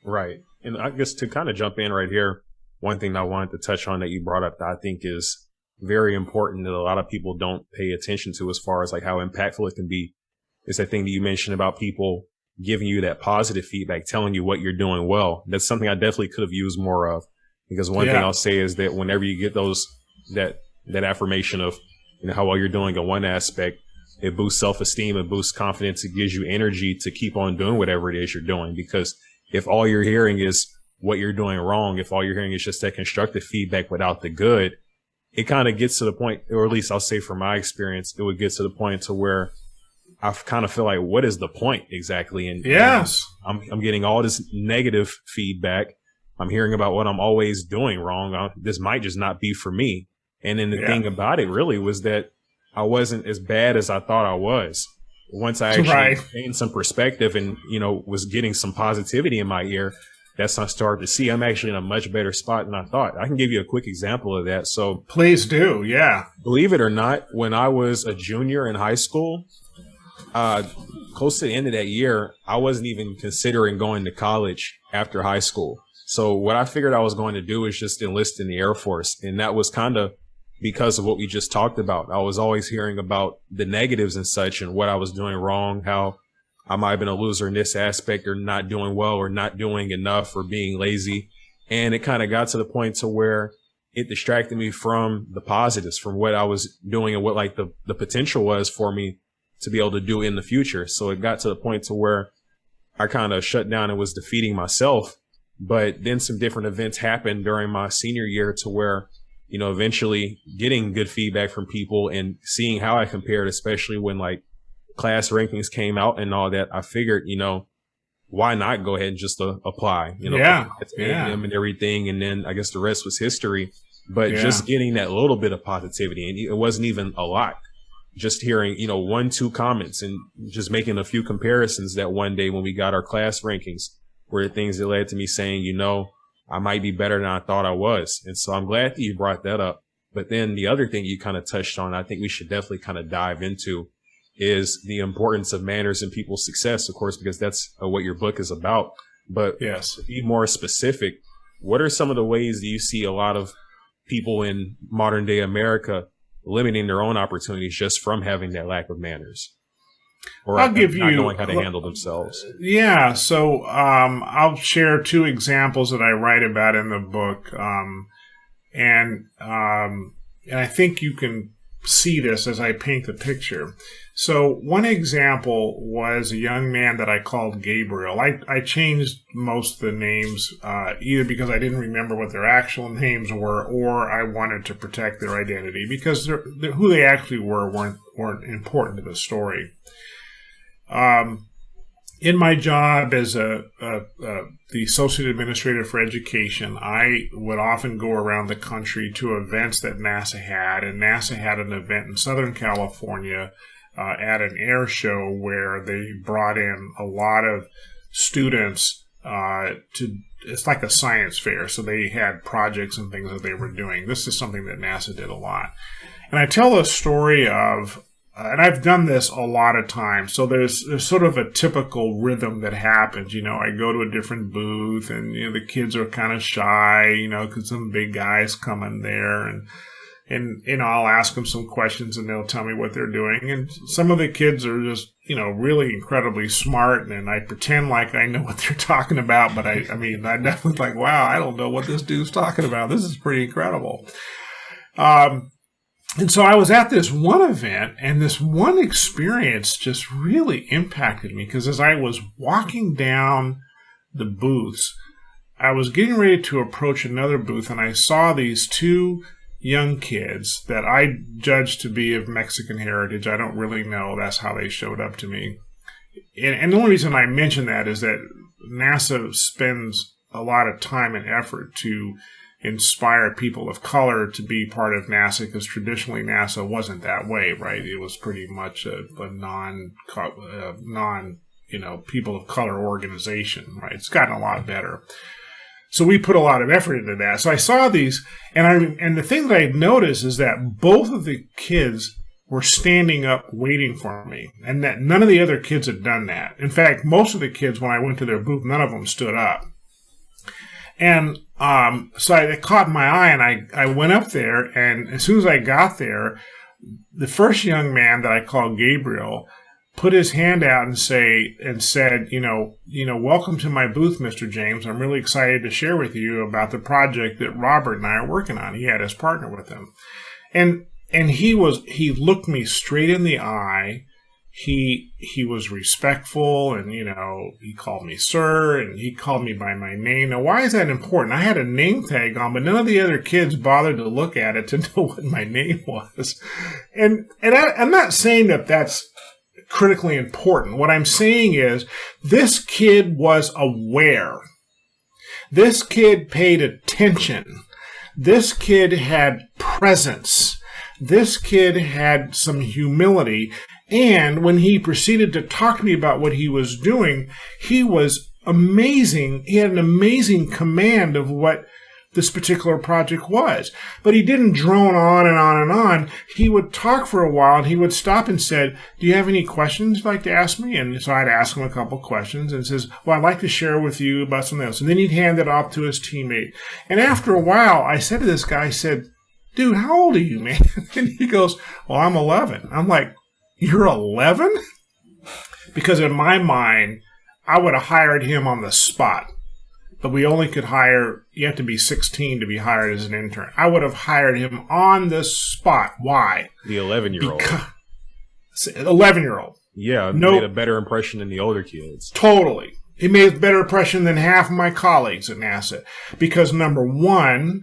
Right. And I guess to kind of jump in right here, one thing I wanted to touch on that you brought up that I think is very important that a lot of people don't pay attention to as far as like how impactful it can be is that thing that you mentioned about people giving you that positive feedback, telling you what you're doing well. That's something I definitely could have used more of, because one thing I'll say is that whenever you get that affirmation of, you know, how well you're doing in one aspect, it boosts self-esteem, it boosts confidence, it gives you energy to keep on doing whatever it is you're doing. Because if all you're hearing is what you're doing wrong, if all you're hearing is just that constructive feedback without the good, it kind of gets to the point, or at least I'll say from my experience, it would get to the point to where I kind of feel like, what is the point exactly? And yes, I'm getting all this negative feedback. I'm hearing about what I'm always doing wrong. This might just not be for me. And then the thing about it really was that I wasn't as bad as I thought I was. Once I actually gained some perspective and, you know, was getting some positivity in my ear, that's when I started to see I'm actually in a much better spot than I thought. I can give you a quick example of that. So please do. Yeah. Believe it or not, when I was a junior in high school, close to the end of that year, I wasn't even considering going to college after high school. So what I figured I was going to do is just enlist in the Air Force. And that was kind of because of what we just talked about. I was always hearing about the negatives and such and what I was doing wrong, how I might have been a loser in this aspect or not doing well or not doing enough or being lazy. And it kind of got to the point to where it distracted me from the positives, from what I was doing and what like the potential was for me to be able to do in the future. So it got to the point to where I kind of shut down and was defeating myself. But then some different events happened during my senior year to where, you know, eventually getting good feedback from people and seeing how I compared, especially when like class rankings came out and all that, I figured, you know, why not go ahead and just apply, you know, and everything. And then I guess the rest was history, but just getting that little bit of positivity, and it wasn't even a lot, just hearing, you know, 1-2 comments and just making a few comparisons that one day when we got our class rankings were the things that led to me saying, you know, I might be better than I thought I was. And so I'm glad that you brought that up. But then the other thing you kind of touched on, I think we should definitely kind of dive into, is the importance of manners in people's success, of course, because that's what your book is about. But to be more specific, what are some of the ways that you see a lot of people in modern day America limiting their own opportunities just from having that lack of manners? Or not knowing how to handle themselves. Yeah, so I'll share 2 examples that I write about in the book, and I think you can see this as I paint the picture. So one example was a young man that I called Gabriel. I changed most of the names either because I didn't remember what their actual names were, or I wanted to protect their identity because who they actually were weren't important to the story. In my job as the associate administrator for education, I would often go around the country to events that NASA had, and NASA had an event in Southern California at an air show where they brought in a lot of students it's like a science fair, so they had projects and things that they were doing. This is something that NASA did a lot. And I tell a story of and I've done this a lot of times. So there's sort of a typical rhythm that happens. You know, I go to a different booth and, you know, the kids are kind of shy, you know, because some big guys come in there. And And, I'll ask them some questions and they'll tell me what they're doing. And some of the kids are just, really incredibly smart. And I pretend like I know what they're talking about. But I definitely like, wow, I don't know what this dude's talking about. This is pretty incredible. And so I was at this one event, and this one experience just really impacted me, because as I was walking down the booths, I was getting ready to approach another booth, and I saw these two young kids that I judged to be of Mexican heritage. I don't really know. That's how they showed up to me. And the only reason I mention that is that NASA spends a lot of time and effort to inspire people of color to be part of NASA, because traditionally NASA wasn't that way, right? It was pretty much a non people of color organization, right? It's gotten a lot better. So we put a lot of effort into that. So I saw these, and the thing that I noticed is that both of the kids were standing up waiting for me, and that none of the other kids had done that. In fact, most of the kids, when I went to their booth, none of them stood up. And so it caught my eye, and I went up there, and as soon as I got there, the first young man that I called Gabriel put his hand out and said, welcome to my booth, Mr. James. I'm really excited to share with you about the project that Robert and I are working on. He had his partner with him. And he looked me straight in the eye. He was respectful, and, he called me sir, and he called me by my name. Now, why is that important? I had a name tag on, but none of the other kids bothered to look at it to know what my name was. And I'm not saying that that's critically important. What I'm saying is this kid was aware. This kid paid attention. This kid had presence. This kid had some humility. And when he proceeded to talk to me about what he was doing, he was amazing. He had an amazing command of what this particular project was. But he didn't drone on and on and on. He would talk for a while, and he would stop and said, do you have any questions you'd like to ask me? And so I'd ask him a couple questions, and says, well, I'd like to share with you about something else. And then he'd hand it off to his teammate. And after a while, I said to this guy, I said, dude, how old are you, man? And he goes, well, I'm 11. I'm like, you're 11? Because in my mind, I would have hired him on the spot. But we only could you have to be 16 to be hired as an intern. I would have hired him on the spot. Why? The 11-year-old. 11-year-old. Yeah, made a better impression than the older kids. Totally. He made a better impression than half of my colleagues at NASA. Because, number one,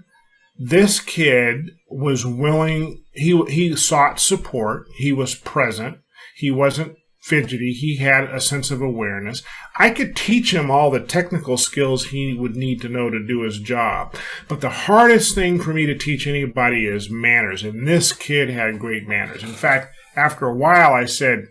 this kid was willing, he sought support, he was present, he wasn't fidgety, he had a sense of awareness. I could teach him all the technical skills he would need to know to do his job. But the hardest thing for me to teach anybody is manners, and this kid had great manners. In fact, after a while I said,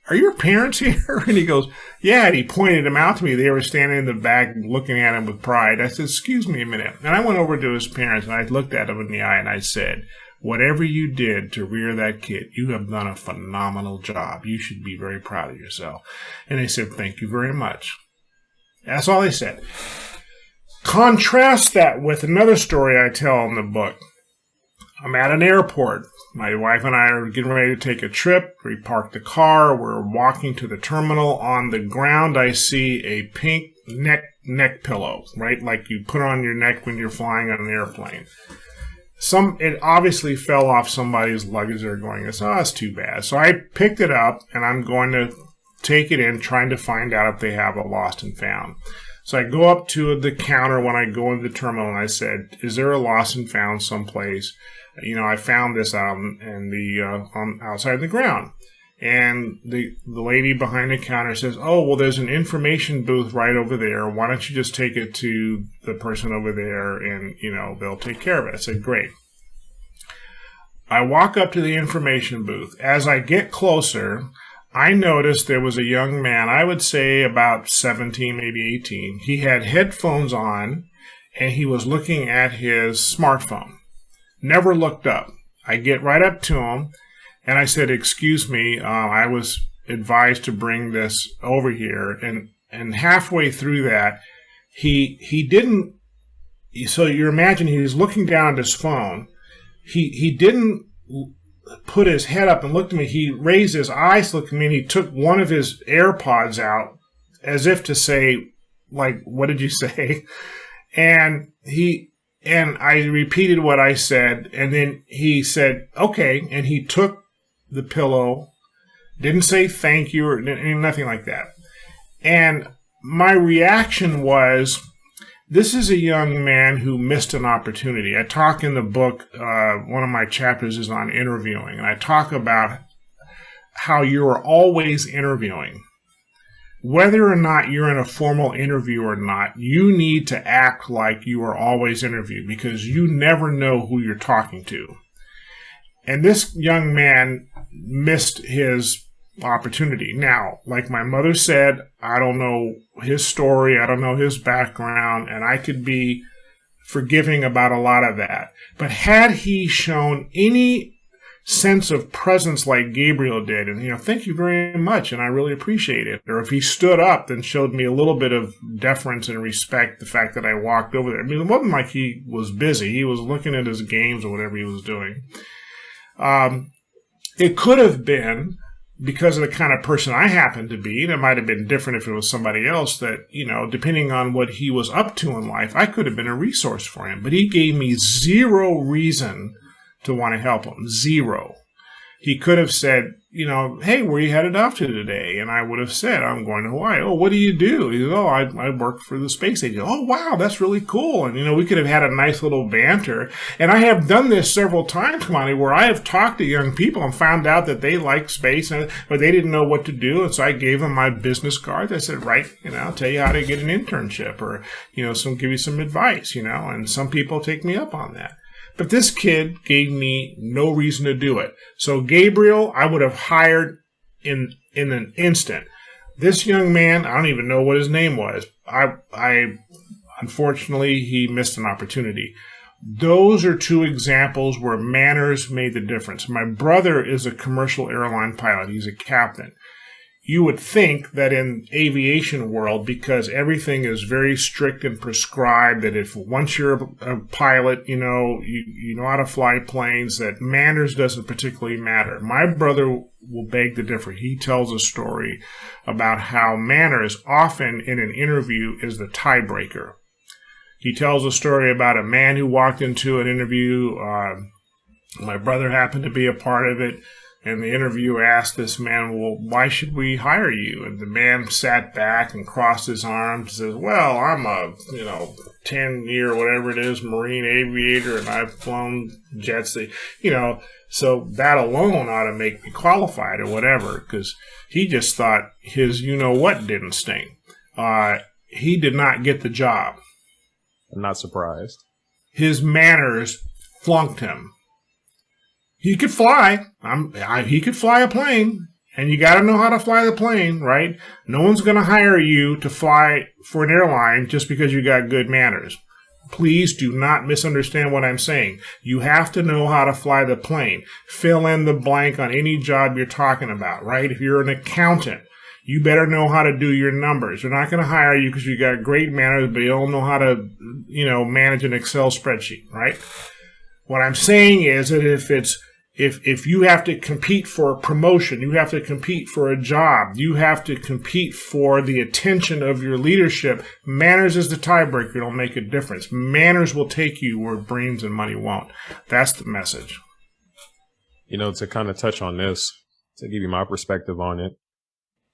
are your parents here? And he goes, yeah, and he pointed them out to me. They were standing in the back looking at him with pride. I said, excuse me a minute. And I went over to his parents, and I looked at him in the eye, and I said, whatever you did to rear that kid, you have done a phenomenal job. You should be very proud of yourself. And they said, thank you very much. That's all they said. Contrast that with another story I tell in the book. I'm at an airport. My wife and I are getting ready to take a trip. We parked the car. We're walking to the terminal. On the ground, I see a pink neck pillow, right? Like you put on your neck when you're flying on an airplane. It obviously fell off somebody's luggage. They're going, that's too bad. So I picked it up, and I'm going to take it in, trying to find out if they have a lost and found. So I go up to the counter when I go into the terminal, and I said, is there a lost and found someplace? I found this out on outside the ground. And the lady behind the counter says, oh, well, there's an information booth right over there. Why don't you just take it to the person over there, and, they'll take care of it. I said, great. I walk up to the information booth. As I get closer, I noticed there was a young man, I would say about 17, maybe 18. He had headphones on, and he was looking at his smartphone. Never looked up. I get right up to him, and I said, excuse me, I was advised to bring this over here. And halfway through that, he didn't, so you imagine he was looking down at his phone. he didn't put his head up and looked at me. He raised his eyes, looked at me, and he took one of his AirPods out as if to say, like, what did you say? And I repeated what I said, and then he said, okay, and he took the pillow, didn't say thank you or nothing like that. And my reaction was, this is a young man who missed an opportunity. I talk in the book, one of my chapters is on interviewing, and I talk about how you are always interviewing. Whether or not you're in a formal interview or not, you need to act like you are always interviewed because you never know who you're talking to. And this young man missed his opportunity. Now, like my mother said, I don't know his story, I don't know his background, and I could be forgiving about a lot of that. But had he shown any sense of presence like Gabriel did, and thank you very much, and I really appreciate it, or if he stood up and showed me a little bit of deference and respect, the fact that I walked over there. I mean, it wasn't like he was busy. He was looking at his games or whatever he was doing. It could have been because of the kind of person I happened to be, and it might have been different if it was somebody else, that, depending on what he was up to in life, I could have been a resource for him. But he gave me zero reason to want to help him. Zero. He could have said, hey, where are you headed off to today? And I would have said, I'm going to Hawaii. Oh, what do you do? He said, oh, I work for the space agency. Oh, wow, that's really cool. And, we could have had a nice little banter. And I have done this several times, Monty, where I have talked to young people and found out that they like space, but they didn't know what to do. And so I gave them my business cards. I said, right, I'll tell you how to get an internship or, give you some advice, and some people take me up on that. But this kid gave me no reason to do it. So Gabriel, I would have hired in an instant. This young man, I don't even know what his name was. I unfortunately, he missed an opportunity. Those are two examples where manners made the difference. My brother is a commercial airline pilot. He's a captain. You would think that in aviation world, because everything is very strict and prescribed, that if once you're a pilot, you know how to fly planes, that manners doesn't particularly matter. My brother will beg to differ. He tells a story about how manners often in an interview is the tiebreaker. He tells a story about a man who walked into an interview. My brother happened to be a part of it. And the interviewer asked this man, well, why should we hire you? And the man sat back and crossed his arms and says, well, I'm a, 10-year, whatever it is, Marine aviator, and I've flown jets. So that alone ought to make me qualified or whatever, because he just thought his you-know-what didn't stink. He did not get the job. I'm not surprised. His manners flunked him. He could fly. He could fly a plane, and you got to know how to fly the plane, right? No one's going to hire you to fly for an airline just because you got good manners. Please do not misunderstand what I'm saying. You have to know how to fly the plane. Fill in the blank on any job you're talking about, right? If you're an accountant, you better know how to do your numbers. They're not going to hire you because you got great manners, but you don't know how to, manage an Excel spreadsheet, right? What I'm saying is that if you have to compete for a promotion, you have to compete for a job, you have to compete for the attention of your leadership, manners is the tiebreaker. It'll make a difference. Manners will take you where brains and money won't. That's the message. To kind of touch on this, to give you my perspective on it,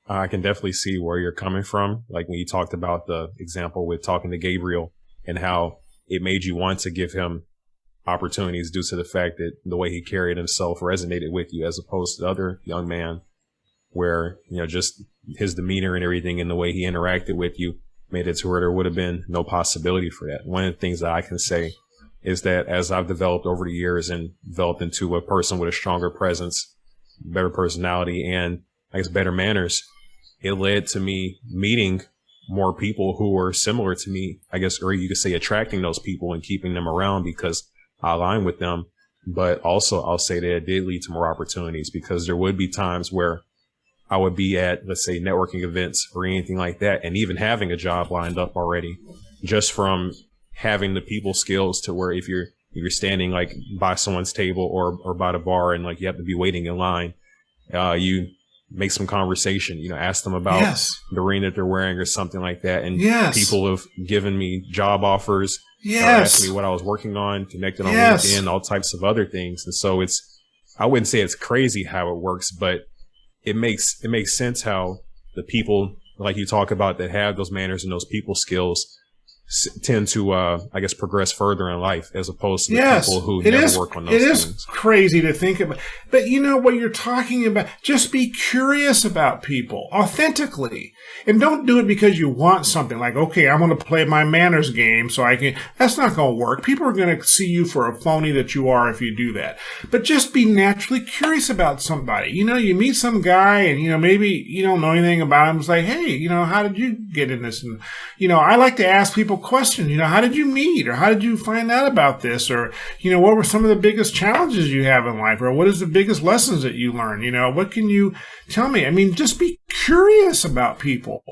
I can definitely see where you're coming from. Like when you talked about the example with talking to Gabriel and how it made you want to give him opportunities due to the fact that the way he carried himself resonated with you, as opposed to the other young man where, just his demeanor and everything and the way he interacted with you made it to where there would have been no possibility for that. One of the things that I can say is that as I've developed over the years and developed into a person with a stronger presence, better personality, and I guess better manners, it led to me meeting more people who were similar to me, I guess, or you could say attracting those people and keeping them around because I align with them. But also I'll say that it did lead to more opportunities, because there would be times where I would be at, let's say, networking events or anything like that, and even having a job lined up already, just from having the people skills to where if you're you're standing like by someone's table or by the bar and like you have to be waiting in line, you make some conversation, ask them about the ring that they're wearing or something like that. And people have given me job offers, asked me what I was working on, connected on LinkedIn, all types of other things. And so I wouldn't say it's crazy how it works, but it makes sense how the people like you talk about that have those manners and those people skills tend to, I guess, progress further in life as opposed to the people who never work on those things. It is crazy to think about. But you know what you're talking about? Just be curious about people authentically. And don't do it because you want something like, okay, I'm going to play my manners game so I can. That's not going to work. People are going to see you for a phony that you are if you do that. But just be naturally curious about somebody. You meet some guy and, maybe you don't know anything about him. It's like, hey, how did you get in this? And, I like to ask people questions. How did you meet? Or how did you find out about this? Or, what were some of the biggest challenges you have in life? Or what is the biggest lessons that you learned? What can you tell me? I mean, just be curious about people.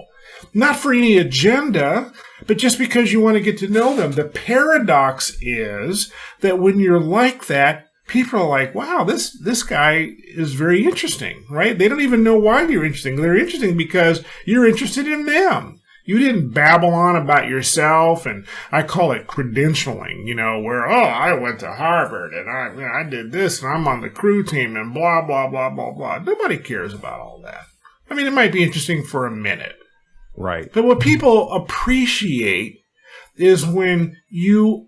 Not for any agenda, but just because you want to get to know them. The paradox is that when you're like that, people are like, wow, this guy is very interesting, right? They don't even know why you're interesting. They're interesting because you're interested in them. You didn't babble on about yourself, and I call it credentialing, where, I went to Harvard, and I did this, and I'm on the crew team, and blah, blah, blah, blah, blah. Nobody cares about all that. I mean, it might be interesting for a minute. Right. But what people appreciate is when you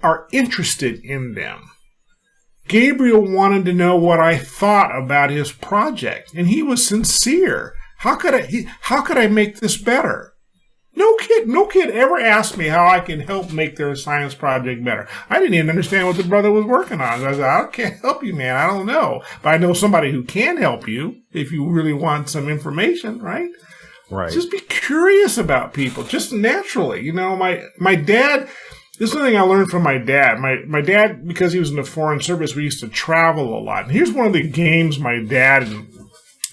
are interested in them. Gabriel wanted to know what I thought about his project, and he was sincere. How could I make this better? No kid ever asked me how I can help make their science project better. I didn't even understand what the brother was working on. I said, I can't help you, man. I don't know. But I know somebody who can help you if you really want some information, right? Right. Just be curious about people, just naturally. My dad, this is one thing I learned from my dad. My dad, because he was in the Foreign Service, we used to travel a lot. And here's one of the games my dad and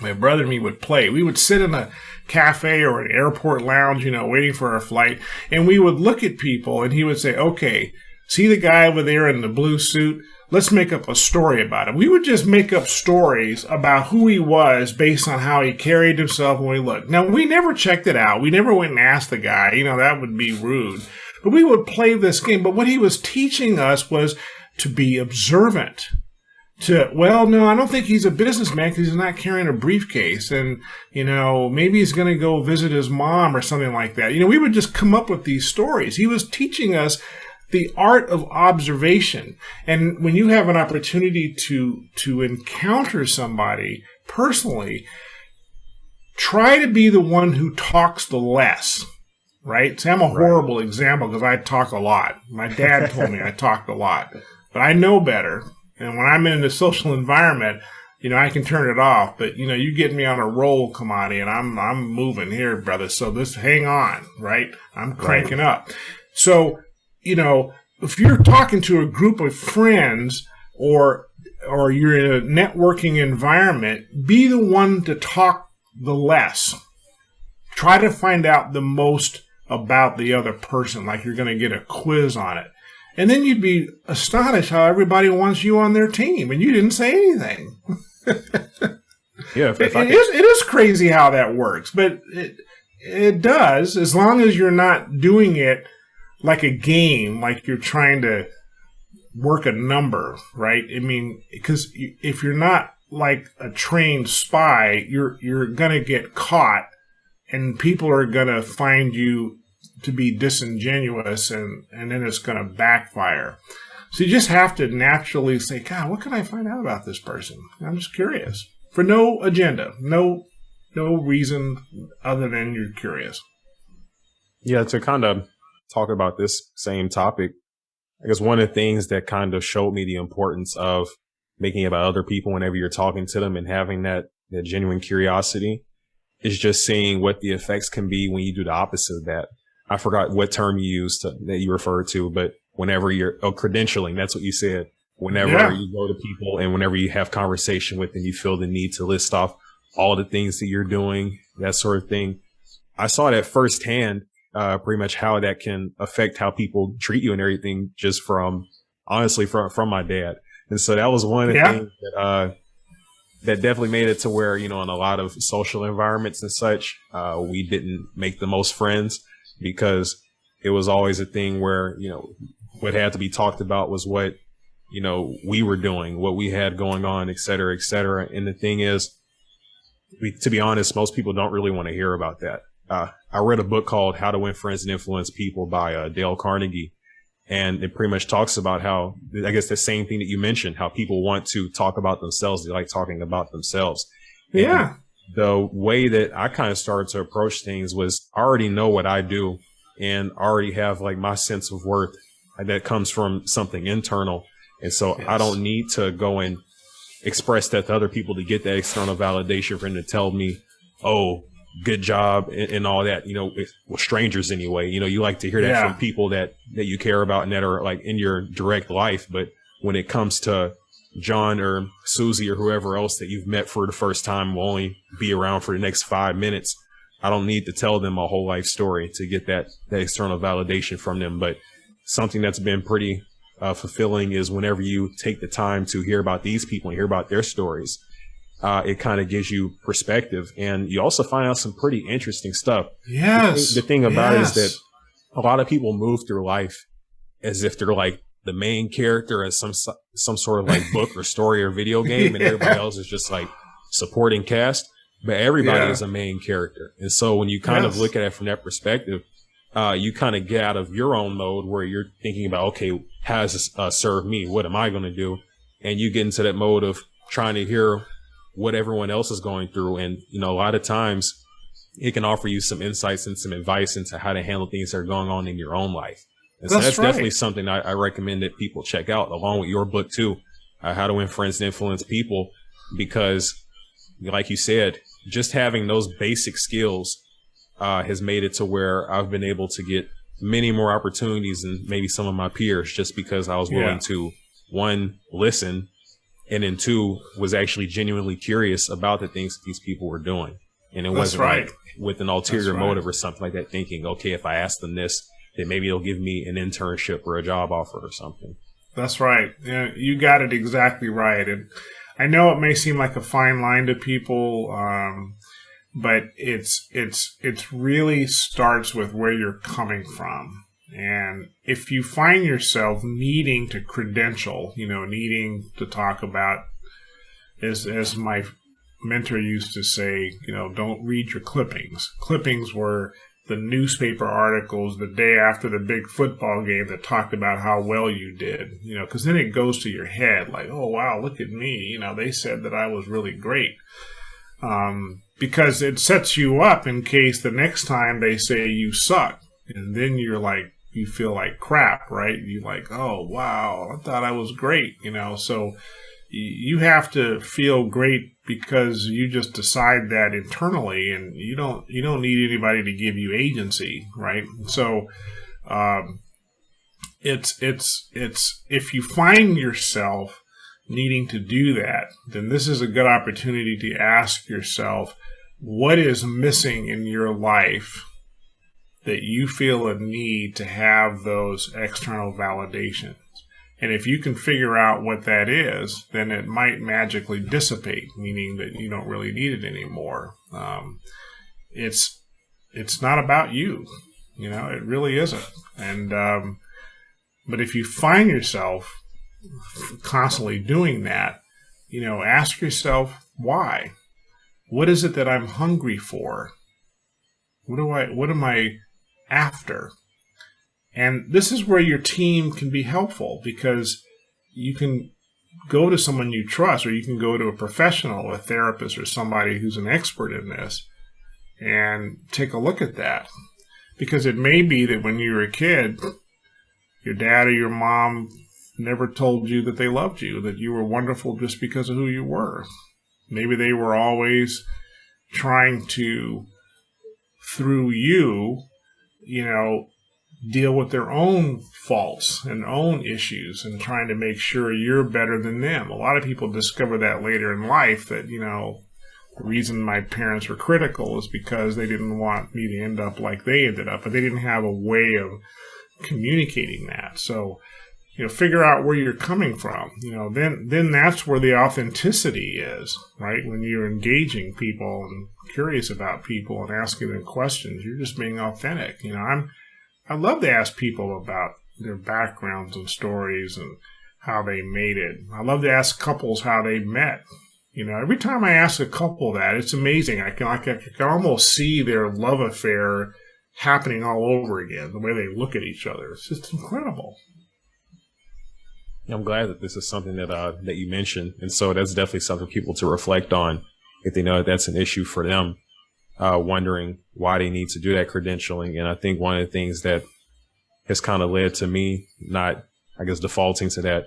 my brother and me would play. We would sit in a cafe or an airport lounge, waiting for our flight, and we would look at people, and he would say, okay, see the guy over there in the blue suit? Let's make up a story about him. We would just make up stories about who he was based on how he carried himself when we looked. Now, we never checked it out. We never went and asked the guy. That would be rude. But we would play this game. But what he was teaching us was to be observant. No, I don't think he's a businessman because he's not carrying a briefcase. And, maybe he's going to go visit his mom or something like that. We would just come up with these stories. He was teaching us the art of observation. And when you have an opportunity to encounter somebody personally, try to be the one who talks the less, right? See, I'm a horrible example because I talk a lot. My dad told me I talked a lot, but I know better. And when I'm in a social environment, I can turn it off. But, you get me on a roll, Kamani, and I'm moving here, brother. So hang on, right? I'm cranking up. So, if you're talking to a group of friends or you're in a networking environment, be the one to talk the less. Try to find out the most about the other person, like you're going to get a quiz on it. And then you'd be astonished how everybody wants you on their team, and you didn't say anything. Yeah, it is crazy how that works, but it does, as long as you're not doing it like a game, like you're trying to work a number, right? I mean, because if you're not like a trained spy, you're gonna get caught, and people are gonna find you to be disingenuous, and then it's going to backfire. So you just have to naturally say, God, what can I find out about this person? I'm just curious. For no agenda, no reason other than you're curious. Yeah, to kind of talk about this same topic, I guess one of the things that kind of showed me the importance of making it about other people whenever you're talking to them and having that genuine curiosity is just seeing what the effects can be when you do the opposite of that. I forgot what term you used that you referred to, but whenever you're credentialing, that's what you said. Whenever you go to people and whenever you have conversation with them, you feel the need to list off all the things that you're doing, that sort of thing. I saw that firsthand, pretty much how that can affect how people treat you and everything, just from honestly from my dad. And so that was one of the things that definitely made it to where, in a lot of social environments and such, we didn't make the most friends, because it was always a thing where, what had to be talked about was what, we were doing, what we had going on, et cetera, et cetera. And the thing is, to be honest, most people don't really want to hear about that. I read a book called How to Win Friends and Influence People by Dale Carnegie. And it pretty much talks about how, I guess, the same thing that you mentioned, how people want to talk about themselves. They like talking about themselves. Yeah. And the way that I kind of started to approach things was, I already know what I do and already have like my sense of worth that comes from something internal. And so I don't need to go and express that to other people to get that external validation for them to tell me, oh, good job and all that, with strangers anyway. You like to hear that from people that you care about and that are like in your direct life. But when it comes to John or Susie or whoever else that you've met for the first time, will only be around for the next 5 minutes, I don't need to tell them my whole life story to get that external validation from them. But something that's been pretty fulfilling is whenever you take the time to hear about these people and hear about their stories, it kind of gives you perspective, and you also find out some pretty interesting stuff. Yes. The thing about it is that a lot of people move through life as if they're like the main character in some sort of like book or story or video game, and everybody else is just like supporting cast. But everybody is a main character, and so when you kind of look at it from that perspective, you kind of get out of your own mode where you're thinking about, okay, how does this serve me? What am I going to do? And you get into that mode of trying to hear what everyone else is going through. And, a lot of times it can offer you some insights and some advice into how to handle things that are going on in your own life. And so that's definitely something I recommend that people check out, along with your book too, How to Win Friends and Influence People, because like you said, just having those basic skills has made it to where I've been able to get many more opportunities than maybe some of my peers, just because I was willing to, one, listen, and then two, was actually genuinely curious about the things that these people were doing. And it wasn't like with an ulterior motive or something like that, thinking, okay, if I ask them this, then maybe they'll give me an internship or a job offer or something. That's right. Yeah, you got it exactly right. And I know it may seem like a fine line to people, but it's really starts with where you're coming from. And if you find yourself needing to credential, needing to talk about, as my mentor used to say, don't read your clippings. Clippings were the newspaper articles the day after the big football game that talked about how well you did, because then it goes to your head like, oh, wow, look at me. They said that I was really great. Because it sets you up in case the next time they say you suck. And then you feel like crap, right? You're like, oh, wow, I thought I was great, So you have to feel great because you just decide that internally, and you don't need anybody to give you agency, right? So it's if you find yourself needing to do that, then this is a good opportunity to ask yourself, what is missing in your life that you feel a need to have those external validations? And if you can figure out what that is, then it might magically dissipate, meaning that you don't really need it anymore. It's not about you, it really isn't. And but if you find yourself constantly doing that, ask yourself why. What is it that I'm hungry for? What am I after? And this is where your team can be helpful, because you can go to someone you trust, or you can go to a professional, a therapist, or somebody who's an expert in this, and take a look at that. Because it may be that when you were a kid, your dad or your mom never told you that they loved you, that you were wonderful just because of who you were. Maybe they were always trying to, through you, deal with their own faults and own issues and trying to make sure you're better than them. A lot of people discover that later in life, that, the reason my parents were critical is because they didn't want me to end up like they ended up, but they didn't have a way of communicating that. So figure out where you're coming from. Then that's where the authenticity is, right? When you're engaging people and curious about people and asking them questions, you're just being authentic. I love to ask people about their backgrounds and stories and how they made it. I love to ask couples how they met. Every time I ask a couple that, it's amazing. I can almost see their love affair happening all over again, the way they look at each other. It's just incredible. I'm glad that this is something that you mentioned. And so that's definitely something for people to reflect on if they know that that's an issue for them, wondering why they need to do that credentialing. And I think one of the things that has kind of led to me not, I guess, defaulting to that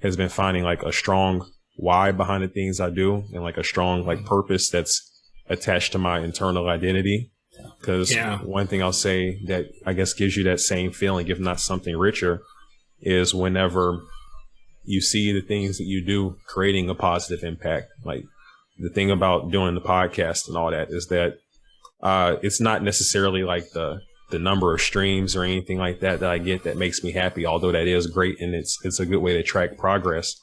has been finding like a strong why behind the things I do and like a strong like purpose that's attached to my internal identity. Because one thing I'll say that I guess gives you that same feeling, if not something richer, is whenever you see the things that you do creating a positive impact. Like the thing about doing the podcast and all that is that it's not necessarily like the number of streams or anything like that I get that makes me happy, although that is great and it's a good way to track progress.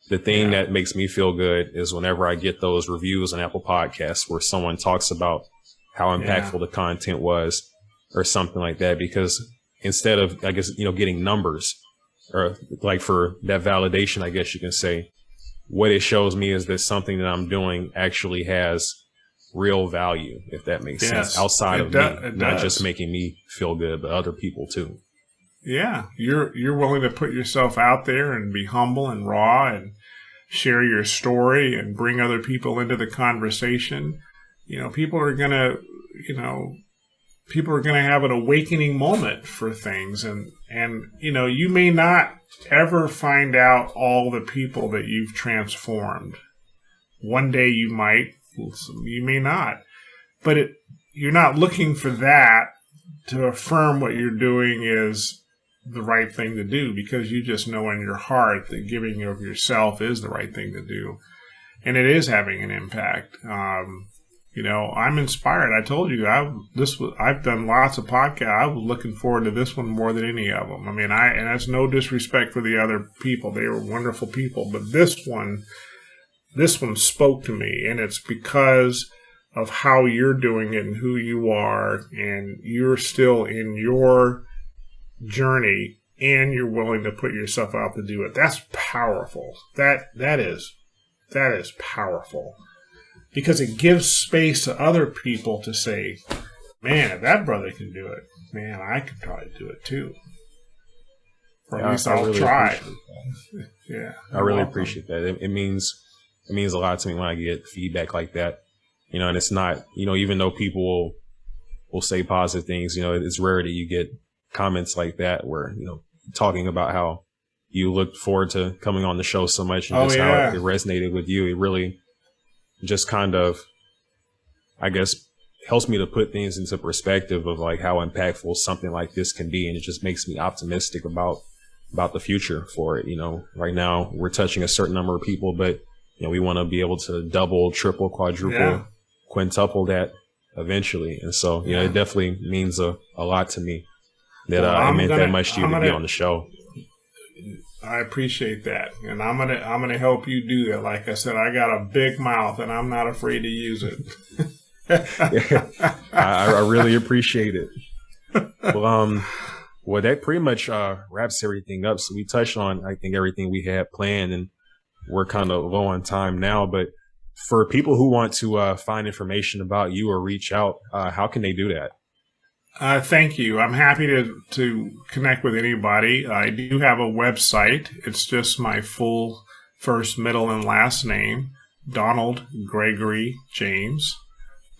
The thing that makes me feel good is whenever I get those reviews on Apple Podcasts where someone talks about how impactful the content was or something like that, because instead of, I guess, getting numbers or like for that validation, I guess you can say, what it shows me is that something that I'm doing actually has real value, if that makes sense, outside of me, not just making me feel good, but other people too. Yeah, you're willing to put yourself out there and be humble and raw and share your story and bring other people into the conversation. People are gonna have an awakening moment for things, and you may not ever find out all the people that you've transformed. One day you might, you may not, but you're not looking for that to affirm what you're doing is the right thing to do, because you just know in your heart that giving of yourself is the right thing to do, and it is having an impact. I'm inspired. I told you I've done lots of podcasts. I was looking forward to this one more than any of them. I mean, and that's no disrespect for the other people. They were wonderful people, but this one spoke to me, and it's because of how you're doing it and who you are, and you're still in your journey, and you're willing to put yourself out to do it. That's powerful. That is powerful, because it gives space to other people to say, man, if that brother can do it, man, I could probably do it too. Or at least I'll try. I really appreciate that. It means a lot to me when I get feedback like that. And it's not, even though people will say positive things, it's rare that you get comments like that where, talking about how you looked forward to coming on the show so much and how it resonated with you. It really just kind of, I guess, helps me to put things into perspective of like how impactful something like this can be. And it just makes me optimistic about the future for it. Right now we're touching a certain number of people, but we want to be able to double, triple, quadruple, quintuple that eventually. And so, it definitely means a lot to me that it meant that much to you to be on the show. I appreciate that, and I'm gonna help you do that. Like I said, I got a big mouth, and I'm not afraid to use it. I really appreciate it. Well, that pretty much wraps everything up. So we touched on, I think, everything we had planned, and we're kind of low on time now. But for people who want to find information about you or reach out, how can they do that? Thank you. I'm happy to connect with anybody. I do have a website. It's just my full first, middle, and last name, Donald Gregory James,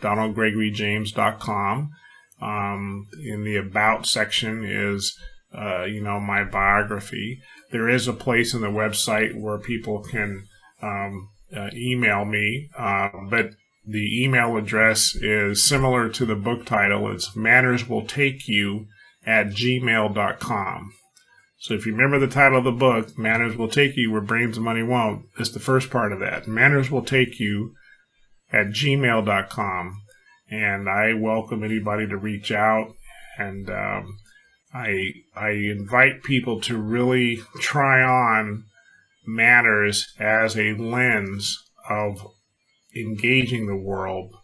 DonaldGregoryJames.com. In the About section is, my biography. There is a place in the website where people can email me, but the email address is similar to the book title. It's mannerswilltakeyou@gmail.com. So if you remember the title of the book, Manners Will Take You Where Brains and Money Won't, it's the first part of that. mannerswilltakeyou@gmail.com. And I welcome anybody to reach out. And I invite people to really try on manners as a lens of engaging the world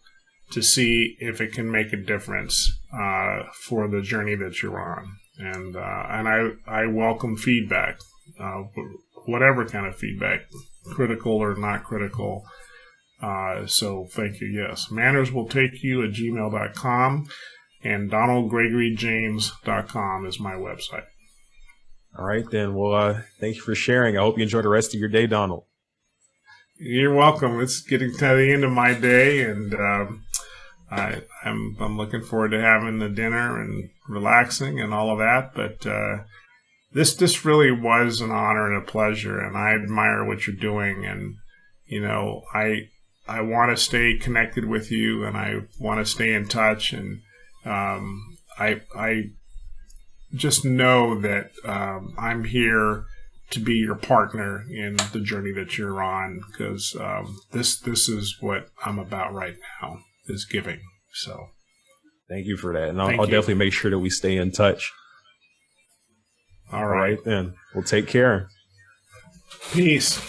to see if it can make a difference for the journey that you're on. And I welcome feedback, whatever kind of feedback, critical or not critical. So thank you. Yes, mannerswilltakeyou@gmail.com, and DonaldGregoryJames.com is my website. All right, then. Well, thank you for sharing. I hope you enjoy the rest of your day, Donald. You're welcome. It's getting to the end of my day, and I'm looking forward to having the dinner and relaxing and all of that. But this really was an honor and a pleasure, and I admire what you're doing. And I want to stay connected with you, and I want to stay in touch. And I just know that I'm here to be your partner in the journey that you're on, because this is what I'm about right now, is giving. So thank you for that, and I'll definitely make sure that we stay in touch. All right then. Well, take care. Peace.